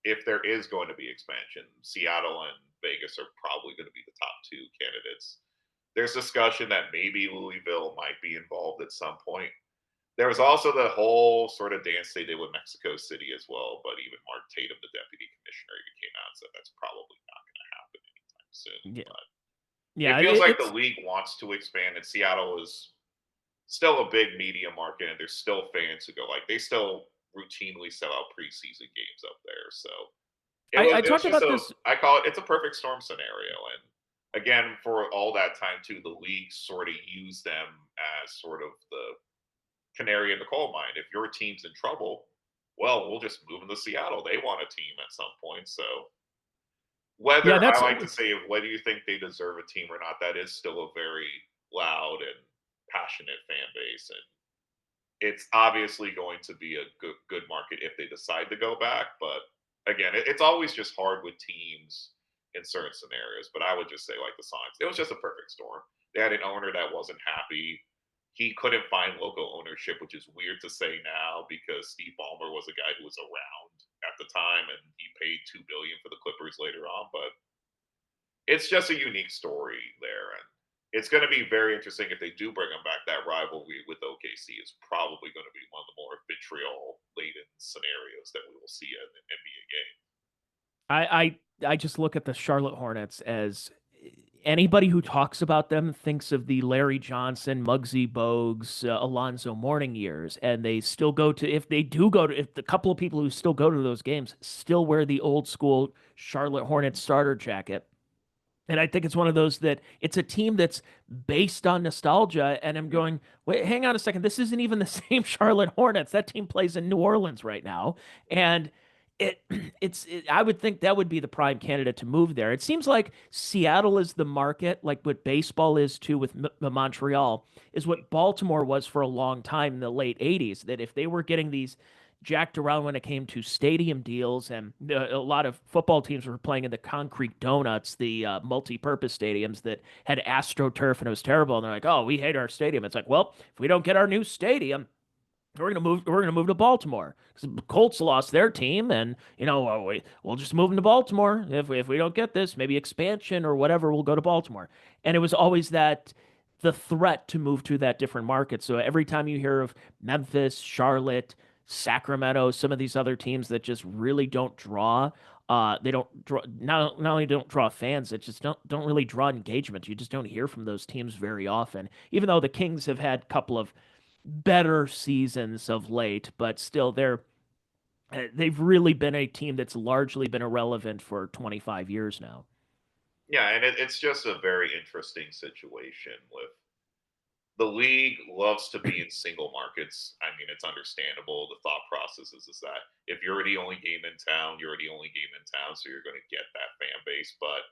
if there is going to be expansion, Seattle and Vegas are probably going to be the top two candidates. There's discussion that maybe Louisville might be involved at some point. There was also the whole sort of dance they did with Mexico City as well, but even Mark Tatum, the deputy commissioner, even came out and said that's probably not going to happen anytime soon. Yeah, But yeah, it feels like the it's league wants to expand, and Seattle is still a big media market, and there's still fans who go like they still routinely sell out preseason games up there. So I it was talked just about a this. I call it's a perfect storm scenario. And again, for all that time too, the league sort of used them as sort of the canary in the coal mine. If your team's in trouble, well, we'll just move them to Seattle. They want a team at some point. So Yeah, whether I that's like to say whether you think they deserve a team or not, that is still a very loud and passionate fan base. And it's obviously going to be a good market if they decide to go back. But again, it's always just hard with teams in certain scenarios. But I would just say, like the Sonics, it was just a perfect storm. They had an owner that wasn't happy. He couldn't find local ownership, which is weird to say now because Steve Ballmer was a guy who was around at the time, and he paid $2 billion for the Clippers later on. But it's just a unique story there, and it's going to be very interesting if they do bring them back. That rivalry with OKC is probably going to be one of the more vitriol laden scenarios that we will see in an NBA game. I just look at the Charlotte Hornets as anybody who talks about them thinks of the Larry Johnson, Muggsy Bogues, Alonzo Mourning years, and they still go to if they do go to if the couple of people who still go to those games still wear the old school Charlotte Hornets starter jacket. And I think it's one of those that it's a team that's based on nostalgia. And I'm going, wait, hang on a second. This isn't even the same Charlotte Hornets. That team plays in New Orleans right now. And it, I would think that would be the prime candidate to move there. It seems like Seattle is the market, like what baseball is too with Montreal, is what Baltimore was for a long time in the late 80s. That if they were getting these jacked around when it came to stadium deals, and a lot of football teams were playing in the concrete donuts, the multi-purpose stadiums that had astroturf, and it was terrible. And they're like, "Oh, we hate our stadium." It's like, well, if we don't get our new stadium, we're gonna move to Baltimore because the Colts lost their team, and we'll just move them to Baltimore if we don't get this, maybe expansion or whatever. We'll go to Baltimore, and it was always that the threat to move to that different market. So every time you hear of Memphis, Charlotte, Sacramento, some of these other teams that just really don't draw. They don't draw not only don't draw fans, it just don't really draw engagement. You just don't hear from those teams very often. Even though the Kings have had a couple of better seasons of late, but still they've really been a team that's largely been irrelevant for 25 years now. Yeah, and it's just a very interesting situation with the league loves to be in single markets. I mean, it's understandable. The thought process is that if you're the only game in town, you're the only game in town, so you're going to get that fan base. But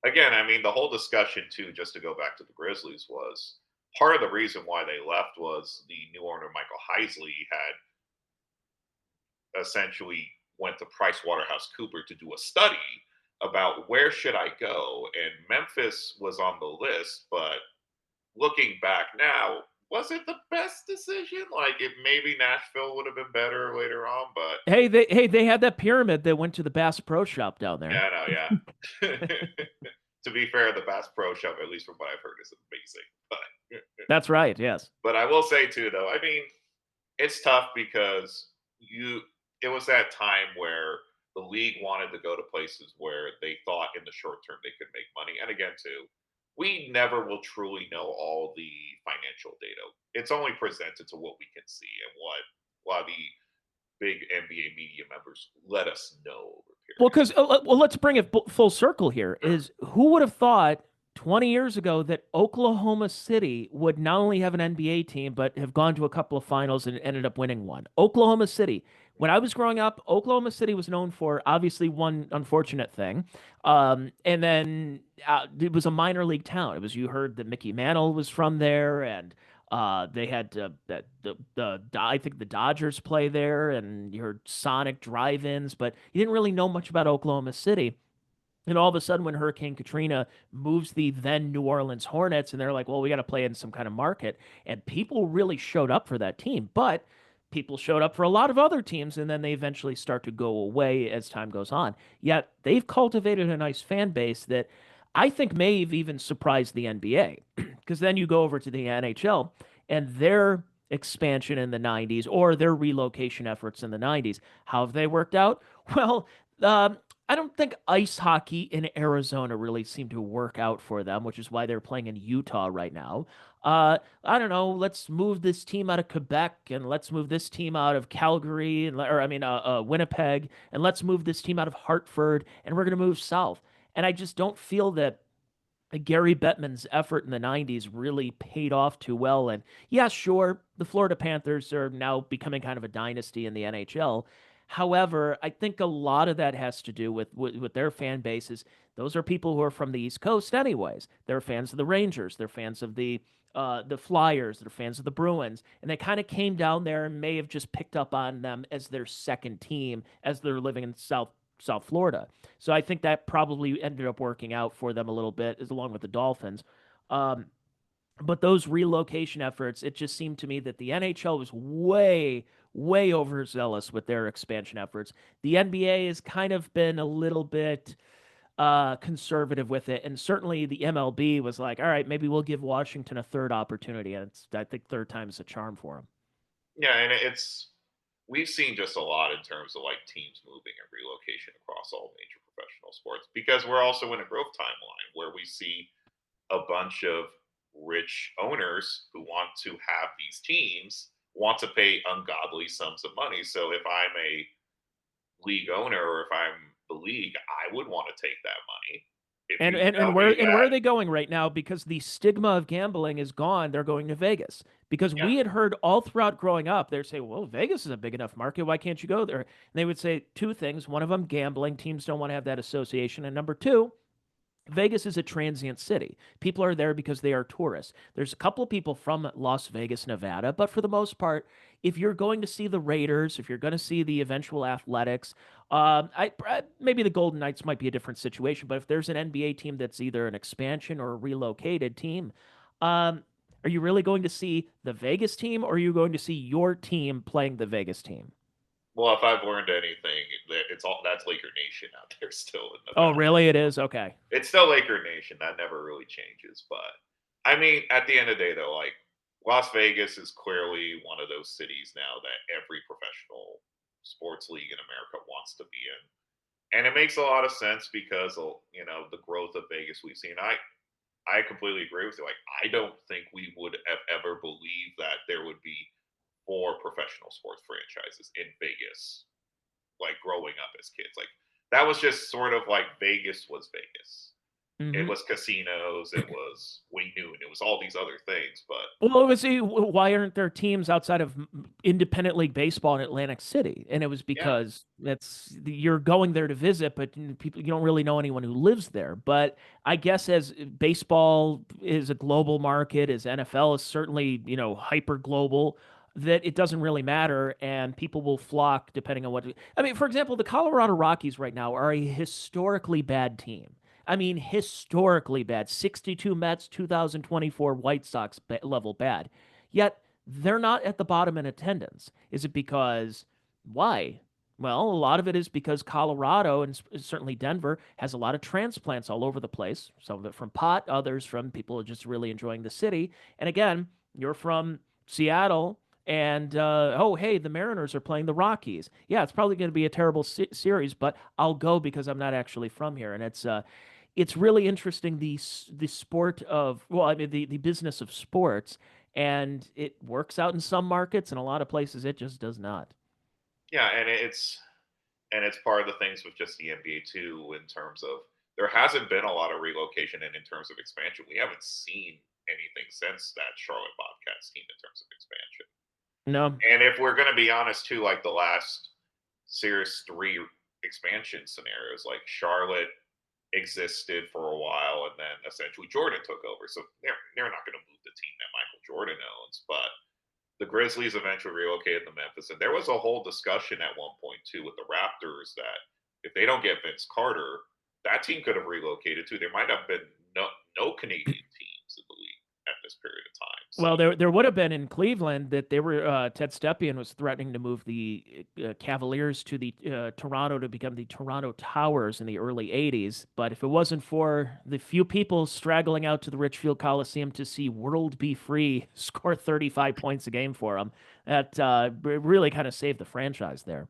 again, I mean, the whole discussion too, just to go back to the Grizzlies, was part of the reason why they left was the new owner Michael Heisley had essentially went to Price Waterhouse Cooper to do a study about where should I go, and Memphis was on the list, but looking back now, was it the best decision? Like, it maybe Nashville would have been better later on, but Hey, they had that pyramid that went to the Bass Pro Shop down there. yeah, no, yeah. To be fair, the Bass Pro Shop, at least from what I've heard, is amazing. That's right. Yes. But I will say too, though, I mean, it's tough because it was that time where the league wanted to go to places where they thought in the short term they could make money. And again, too, we never will truly know all the financial data. It's only presented to what we can see and what a lot of the big NBA media members let us know over Well, periods. because let's bring it full circle here. Is who would have thought 20 years ago that Oklahoma City would not only have an NBA team but have gone to a couple of finals and ended up winning one? Oklahoma City. When I was growing up, Oklahoma City was known for obviously one unfortunate thing, and then it was a minor league town. It was you heard that Mickey Mantle was from there, and they had that the I think the Dodgers play there, and you heard Sonic drive-ins, but you didn't really know much about Oklahoma City. And all of a sudden, when Hurricane Katrina moves the then New Orleans Hornets, and they're like, well, we got to play in some kind of market. And people really showed up for that team. But people showed up for a lot of other teams, and then they eventually start to go away as time goes on. Yet they've cultivated a nice fan base that I think may have even surprised the NBA. Because then you go over to the NHL, and their expansion in the 90s or their relocation efforts in the 90s, how have they worked out? Well, um, I don't think ice hockey in Arizona really seemed to work out for them, which is why they're playing in Utah right now. I don't know. Let's move this team out of Quebec and let's move this team out of Calgary and or I mean Winnipeg and let's move this team out of Hartford and we're going to move south. And I just don't feel that Gary Bettman's effort in the 90s really paid off too well. And yeah, sure, the Florida Panthers are now becoming kind of a dynasty in the NHL. However, I think a lot of that has to do with their fan bases. Those are people who are from the East Coast, anyways. They're fans of the Rangers. They're fans of the Flyers. They're fans of the Bruins, and they kind of came down there and may have just picked up on them as their second team as they're living in South Florida. So I think that probably ended up working out for them a little bit, as along with the Dolphins. Um, but those relocation efforts, it just seemed to me that the NHL was way overzealous with their expansion efforts. The NBA has kind of been a little bit conservative with it, and certainly the MLB was like, all right, maybe we'll give Washington a third opportunity, and I think third time's a charm for them. Yeah, and we've seen just a lot in terms of like teams moving and relocation across all major professional sports because we're also in a growth timeline where we see a bunch of rich owners who want to have these teams want to pay ungodly sums of money. So if I'm a league owner or if I'm the league, I would want to take that money. If And you and tell and me where that, are they going right now? Because the stigma of gambling is gone. They're going to Vegas. Because yeah, we had heard all throughout growing up, they'd say, "Well, Vegas is a big enough market. Why can't you go there?" And they would say two things. One of them, gambling. Teams don't want to have that association. And number two, Vegas is a transient city. People are there because they are tourists. There's a couple of people from Las Vegas, Nevada, but for the most part, if you're going to see the Raiders, if you're going to see the eventual Athletics, maybe the Golden Knights might be a different situation. But if there's an NBA team that's either an expansion or a relocated team, um, are you really going to see the Vegas team, or are you going to see your team playing the Vegas team? well, if I've learned anything, it's all that's Laker Nation out there still in Oh, Nevada. really? It is okay. It's still Laker Nation. That never really changes. But I mean, at the end of the day, though, like Las Vegas is clearly one of those cities now that every professional sports league in America wants to be in. And it makes a lot of sense because of, the growth of Vegas we've seen. I completely agree with you. Like, I don't think we would have ever believed that there would be four professional sports franchises in Vegas, like growing up as kids. Like, that was just sort of like Vegas was Vegas. It Hmm. was casinos, it was we knew, and it was all these other things. But Well, it was why aren't there teams outside of independent league baseball in Atlantic City? And it was yeah, because you're going there to visit, but people you don't really know anyone who lives there. But I guess as baseball is a global market, as NFL is certainly, hyper global, that it doesn't really matter, and people will flock depending on what. I mean, for example, the Colorado Rockies right now are a historically bad team. I mean, historically bad. 62 Mets, 2024 White Sox level bad. Yet they're not at the bottom in attendance. Is it because why? Well, a lot of it is because Colorado and certainly Denver has a lot of transplants all over the place. Some of it from pot, others from people just really enjoying the city. And again, you're from Seattle, and oh, hey, the Mariners are playing the Rockies. Yeah, it's probably going to be a terrible series, but I'll go because I'm not actually from here. And it's really interesting the sport of well, I mean the business of sports, and it works out in some markets and a lot of places it just does not. yeah, and it's part of the things with just the NBA too, in terms of there hasn't been a lot of relocation, and in terms of expansion, we haven't seen anything since that Charlotte Bobcats team in terms of expansion. No. And if we're going to be honest too, like the last Series 3 expansion scenarios, like Charlotte existed for a while, and then essentially Jordan took over. So they're not going to move the team that Michael Jordan owns, but the Grizzlies eventually relocated to Memphis, and there was a whole discussion at one point too with the Raptors that if they don't get Vince Carter, that team could have relocated too. There might have been no Canadian teams in the league at this period of time. So Well, there would have been in Cleveland that they were Ted Stepien was threatening to move the Cavaliers to the Toronto to become the Toronto Towers in the early '80s. But if it wasn't for the few people straggling out to the Richfield Coliseum to see World Be Free score 35 points a game for them, that really kind of saved the franchise there.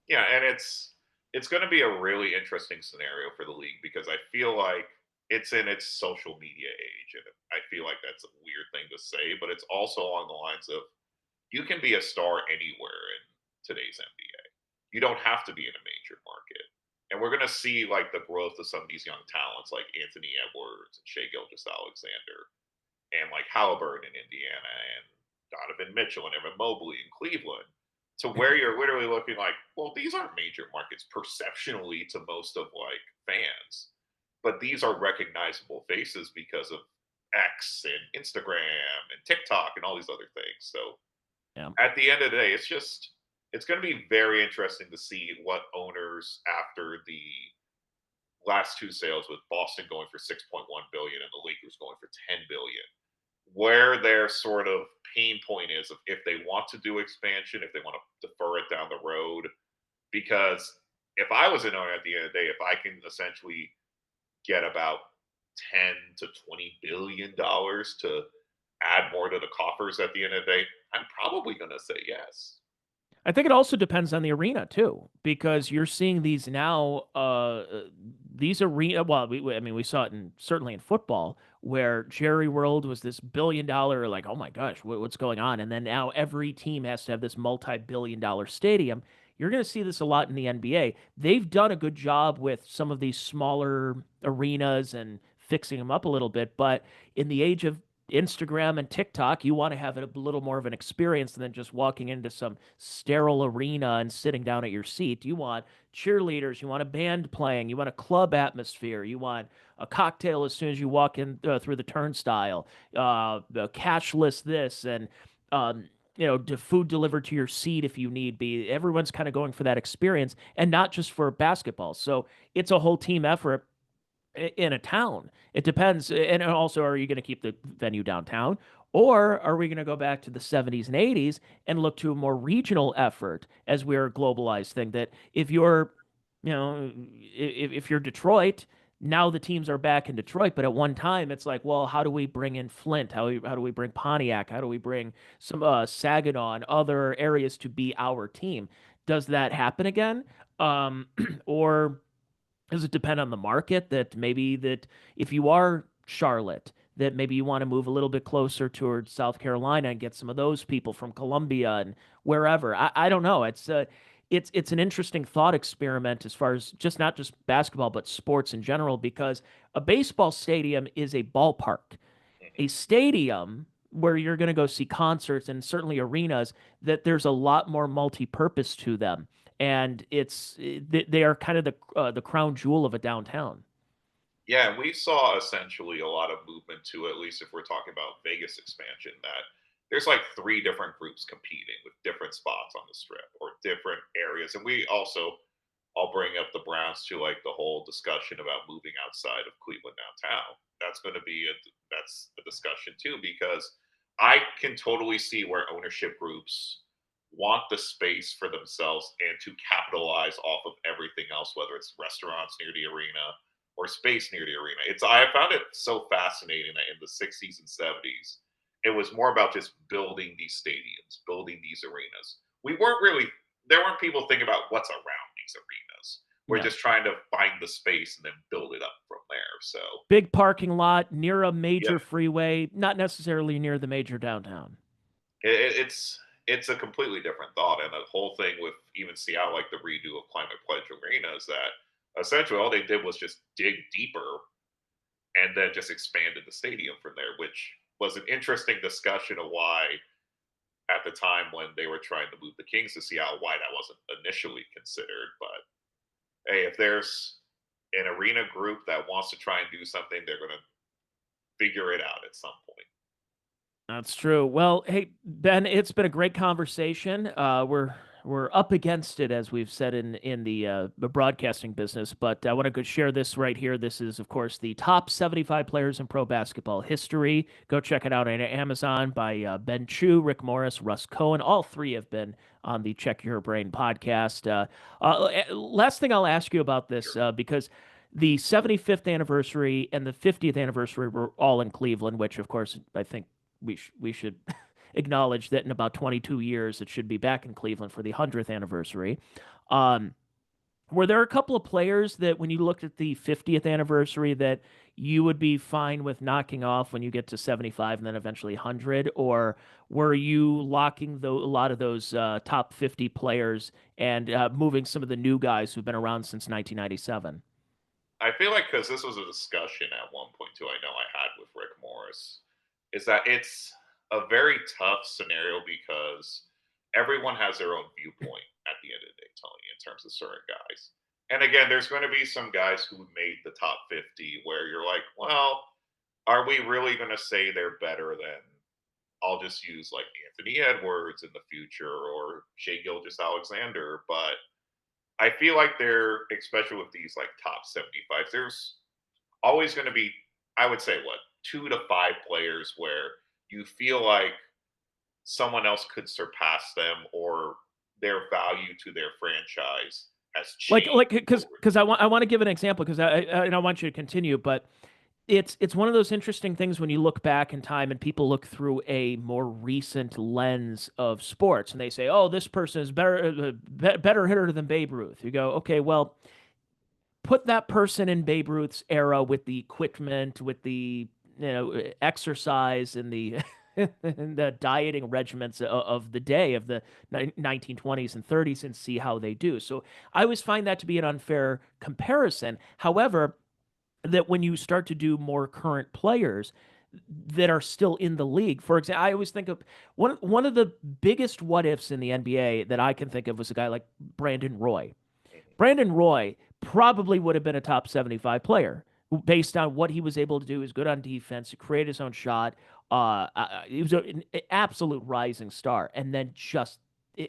yeah, and it's going to be a really interesting scenario for the league because I feel like it's in its social media age, and I feel like that's a weird thing to say, but it's also along the lines of you can be a star anywhere in today's NBA. You don't have to be in a major market. And we're going to see like the growth of some of these young talents like Anthony Edwards and Shea Gilgis Alexander and like Halliburton in Indiana and Donovan Mitchell and Evan Mobley in Cleveland to where you're literally looking like, well, these aren't major markets perceptionally to most of like fans, but these are recognizable faces because of X and Instagram and TikTok and all these other things. So Yeah. at the end of the day, it's going to be very interesting to see what owners after the last two sales with Boston going for 6.1 billion and the Lakers going for 10 billion, where their sort of pain point is if they want to do expansion, if they want to defer it down the road. Because if I was an owner at the end of the day, if I can essentially get about 10 to 20 billion dollars to add more to the coffers at the end of the day, I'm probably going to say yes. I think it also depends on the arena too, because you're seeing these now. These arena. Well, I mean, we saw it certainly in football, where Jerry World was this billion-dollar, like, oh my gosh, what's going on? And then now every team has to have this multi-billion-dollar stadium. You're going to see this a lot in the NBA. They've done a good job with some of these smaller arenas and fixing them up a little bit, but in the age of Instagram and TikTok, you want to have a little more of an experience than just walking into some sterile arena and sitting down at your seat. You want cheerleaders, you want a band playing, you want a club atmosphere, you want a cocktail as soon as you walk in through the turnstile, cashless this, and food delivered to your seat if you need be. Everyone's kind of going for that experience, and not just for basketball. So it's a whole team effort in a town. It depends. And also, are you going to keep the venue downtown? Or are we going to go back to the 70s and 80s and look to a more regional effort as we're a globalized thing? That if you're, if you're Detroit, now the teams are back in Detroit, but at one time it's like, well, how do we bring in Flint? How do we bring Pontiac? How do we bring some Saginaw and other areas to be our team? Does that happen again? Or does it depend on the market that maybe that if you are Charlotte, that maybe you want to move a little bit closer towards South Carolina and get some of those people from Columbia and wherever. I don't know. it's an interesting thought experiment as far as just not just basketball but sports in general, because a baseball stadium is a ballpark. A Mhm. stadium where you're going to go see concerts and certainly arenas, that there's a lot more multi-purpose to them, and they are kind of the crown jewel of a downtown. Yeah, and we saw essentially a lot of movement to, at least if we're talking about Vegas expansion, that there's like three different groups competing with different spots on the strip or different areas. And we also, I'll bring up the Browns to like the whole discussion about moving outside of Cleveland downtown. That's going to be that's a discussion too, because I can totally see where ownership groups want the space for themselves and to capitalize off of everything else, whether it's restaurants near the arena or space near the arena. It's I found it so fascinating that in the 60s and 70s, it was more about just building these stadiums, building these arenas. We weren't really there weren't people thinking about what's around these arenas. We're Yeah. just trying to find the space and then build it up from there. So Big parking lot near a yeah, major freeway, not necessarily near the major downtown. it's a completely different thought. And the whole thing with even Seattle, like the redo of Climate Pledge Arena, is that essentially all they did was just dig deeper and then just expanded the stadium from there, which was an interesting discussion of why at the time when they were trying to move the Kings to Seattle, why that wasn't initially considered. But hey, if there's an arena group that wants to try and do something, they're going to figure it out at some point. That's true. Well, hey Ben, it's been a great conversation. We're up against it, as we've said in the broadcasting business, but I want to go share this right here. This is, of course, the top 75 players in pro basketball history. Go check it out on Amazon by Ben Chu, Rick Morris, Russ Cohen. All three have been on the Check Your Brain podcast. Last thing I'll ask you about this, Sure. because the 75th anniversary and the 50th anniversary were all in Cleveland, which, of course, I think we should acknowledge that in about 22 years it should be back in Cleveland for the 100th anniversary. Um, were there a couple of players that, when you looked at the 50th anniversary, that you would be fine with knocking off when you get to 75 and then eventually 100? Or were you locking a lot of those top 50 players and moving some of the new guys who've been around since 1997? I feel like because this was a discussion at one point too, I know I had with Rick Morris, is that it's a very tough scenario because everyone has their own viewpoint at the end of the day, Tony, in terms of certain guys. And again, there's going to be some guys who made the top 50 where you're like, well, are we really going to say they're better than, I'll just use like Anthony Edwards in the future or Shea Gilgis Alexander? But I feel like there, especially with these like top 75, there's always going to be, I would say, what, 2 to 5 players where you feel like someone else could surpass them or their value to their franchise has Like changed over. because I want to give an example, because and I want you to continue, but it's one of those interesting things when you look back in time and people look through a more recent lens of sports and they say, "Oh, this person is better hitter than Babe Ruth." You go, "Okay, well, put that person in Babe Ruth's era with the equipment, with the exercise and the and the dieting regimens of the day of the 1920s and 30s, and see how they do." So I always find that to be an unfair comparison. However, that when you start to do more current players that are still in the league. For example, I always think of one of the biggest what ifs in the NBA that I can think of was a guy like Brandon Roy. Mhm. Brandon Roy probably would have been a top 75 player based on what he was able to do. He was good on defense, create his own shot. He was an absolute rising star. And then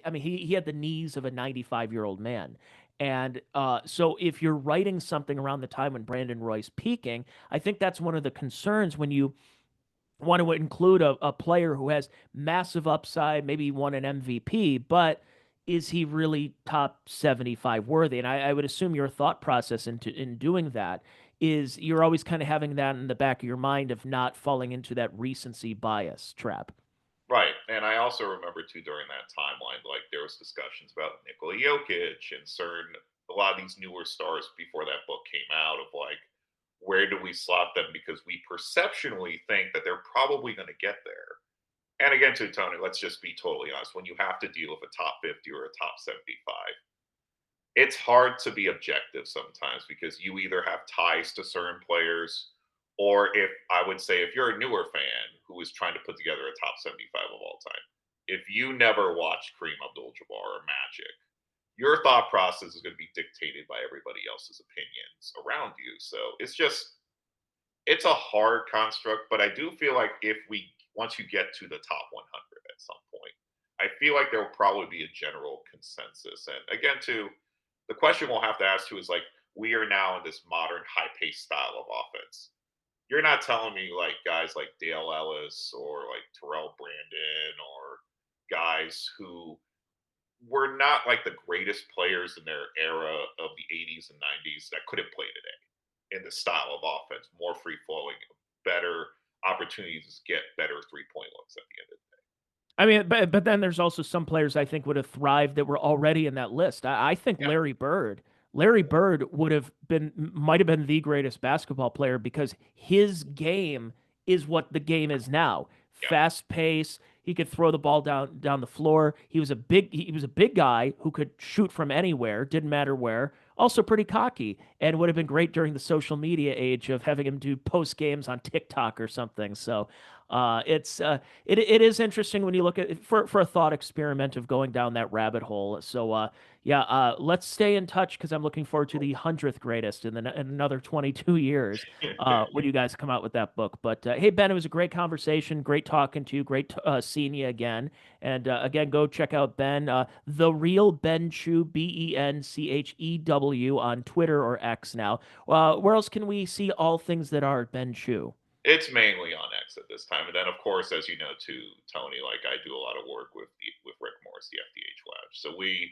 I mean, he had the knees of a 95-year-old man. And so if you're writing something around the time when Brandon Roy's peaking, I think that's one of the concerns when you want to include a player who has massive upside, maybe won an MVP, but is he really top 75 worthy? And I would assume your thought process in doing that is you're always kind of having that in the back of your mind of not falling into that recency bias trap. Right. And I also remember too during that timeline, like there was discussions about Nikola Jokic and certain a lot of these newer stars before that book came out of like where do we slot them because we perceptionally think that they're probably going to get there. And again, too, Tony, let's just be totally honest. When you have to deal with a top 50 or a top 75, it's hard to be objective sometimes because you either have ties to certain players, or if I would say, if you're a newer fan who is trying to put together a top 75 of all time, if you never watched Kareem Abdul Jabbar or Magic, your thought process is going to be dictated by everybody else's opinions around you. So it's a hard construct, but I do feel like if we once you get to the top 100 at some point, I feel like there will probably be a general consensus. And again, too, the question we'll have to ask too is like, we are now in this modern high-paced style of offense. You're not telling me like guys like Dale Ellis or like Terrell Brandon or guys who were not like the greatest players in their era of the 80s and 90s that couldn't play today in the style of offense, more free flowing, better opportunities to get better 3-point looks at the end of the day. I mean, but then there's also some players I think would have thrived that were already in that list. I think Yeah. Larry Bird might have been the greatest basketball player because his game is what the game is now. Yeah. Fast pace. He could throw the ball down the floor. He was a big guy who could shoot from anywhere, didn't matter where. Also pretty cocky, and would have been great during the social media age of having him do post games on TikTok or something. So it is interesting when you look at it for a thought experiment of going down that rabbit hole. So yeah, let's stay in touch because I'm looking forward to the 100th greatest in another 22 years when you guys come out with that book. But hey, Ben, it was a great conversation. Great talking to you. Great seeing you again. And again, go check out Ben, the real Ben Chew, Benchew on Twitter or X now. Where else can we see all things that are Ben Chew? It's mainly on X at this time, and then of course, as you know, too, Tony, like I do a lot of work with Rick Morris, the FDH Lounge. So we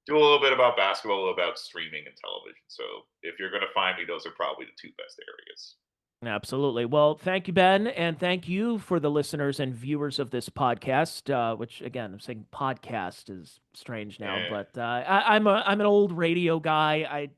do a little bit about basketball, a little about streaming and television. So if you're going to find me, those are probably the two best areas. Absolutely. Well, thank you, Ben, and thank you for the listeners and viewers of this podcast. Which, again, I'm saying podcast is strange now, Eh, but I'm an old radio guy.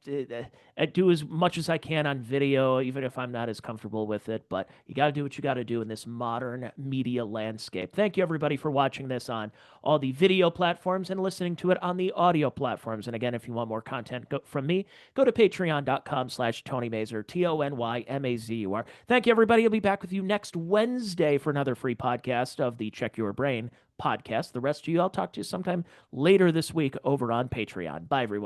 I do as much as I can on video, even if I'm not as comfortable with it. But you got to do what you got to do in this modern media landscape. Thank you, everybody, for watching this on all the video platforms and listening to it on the audio platforms. And again, if you want more content from me, go to patreon.com/Tony Mazur, TonyMazur. Thank you, everybody. I'll be back with you next Wednesday for another free podcast of the Check Your Brain podcast. The rest of you, I'll talk to you sometime later this week over on Patreon. Bye, everyone.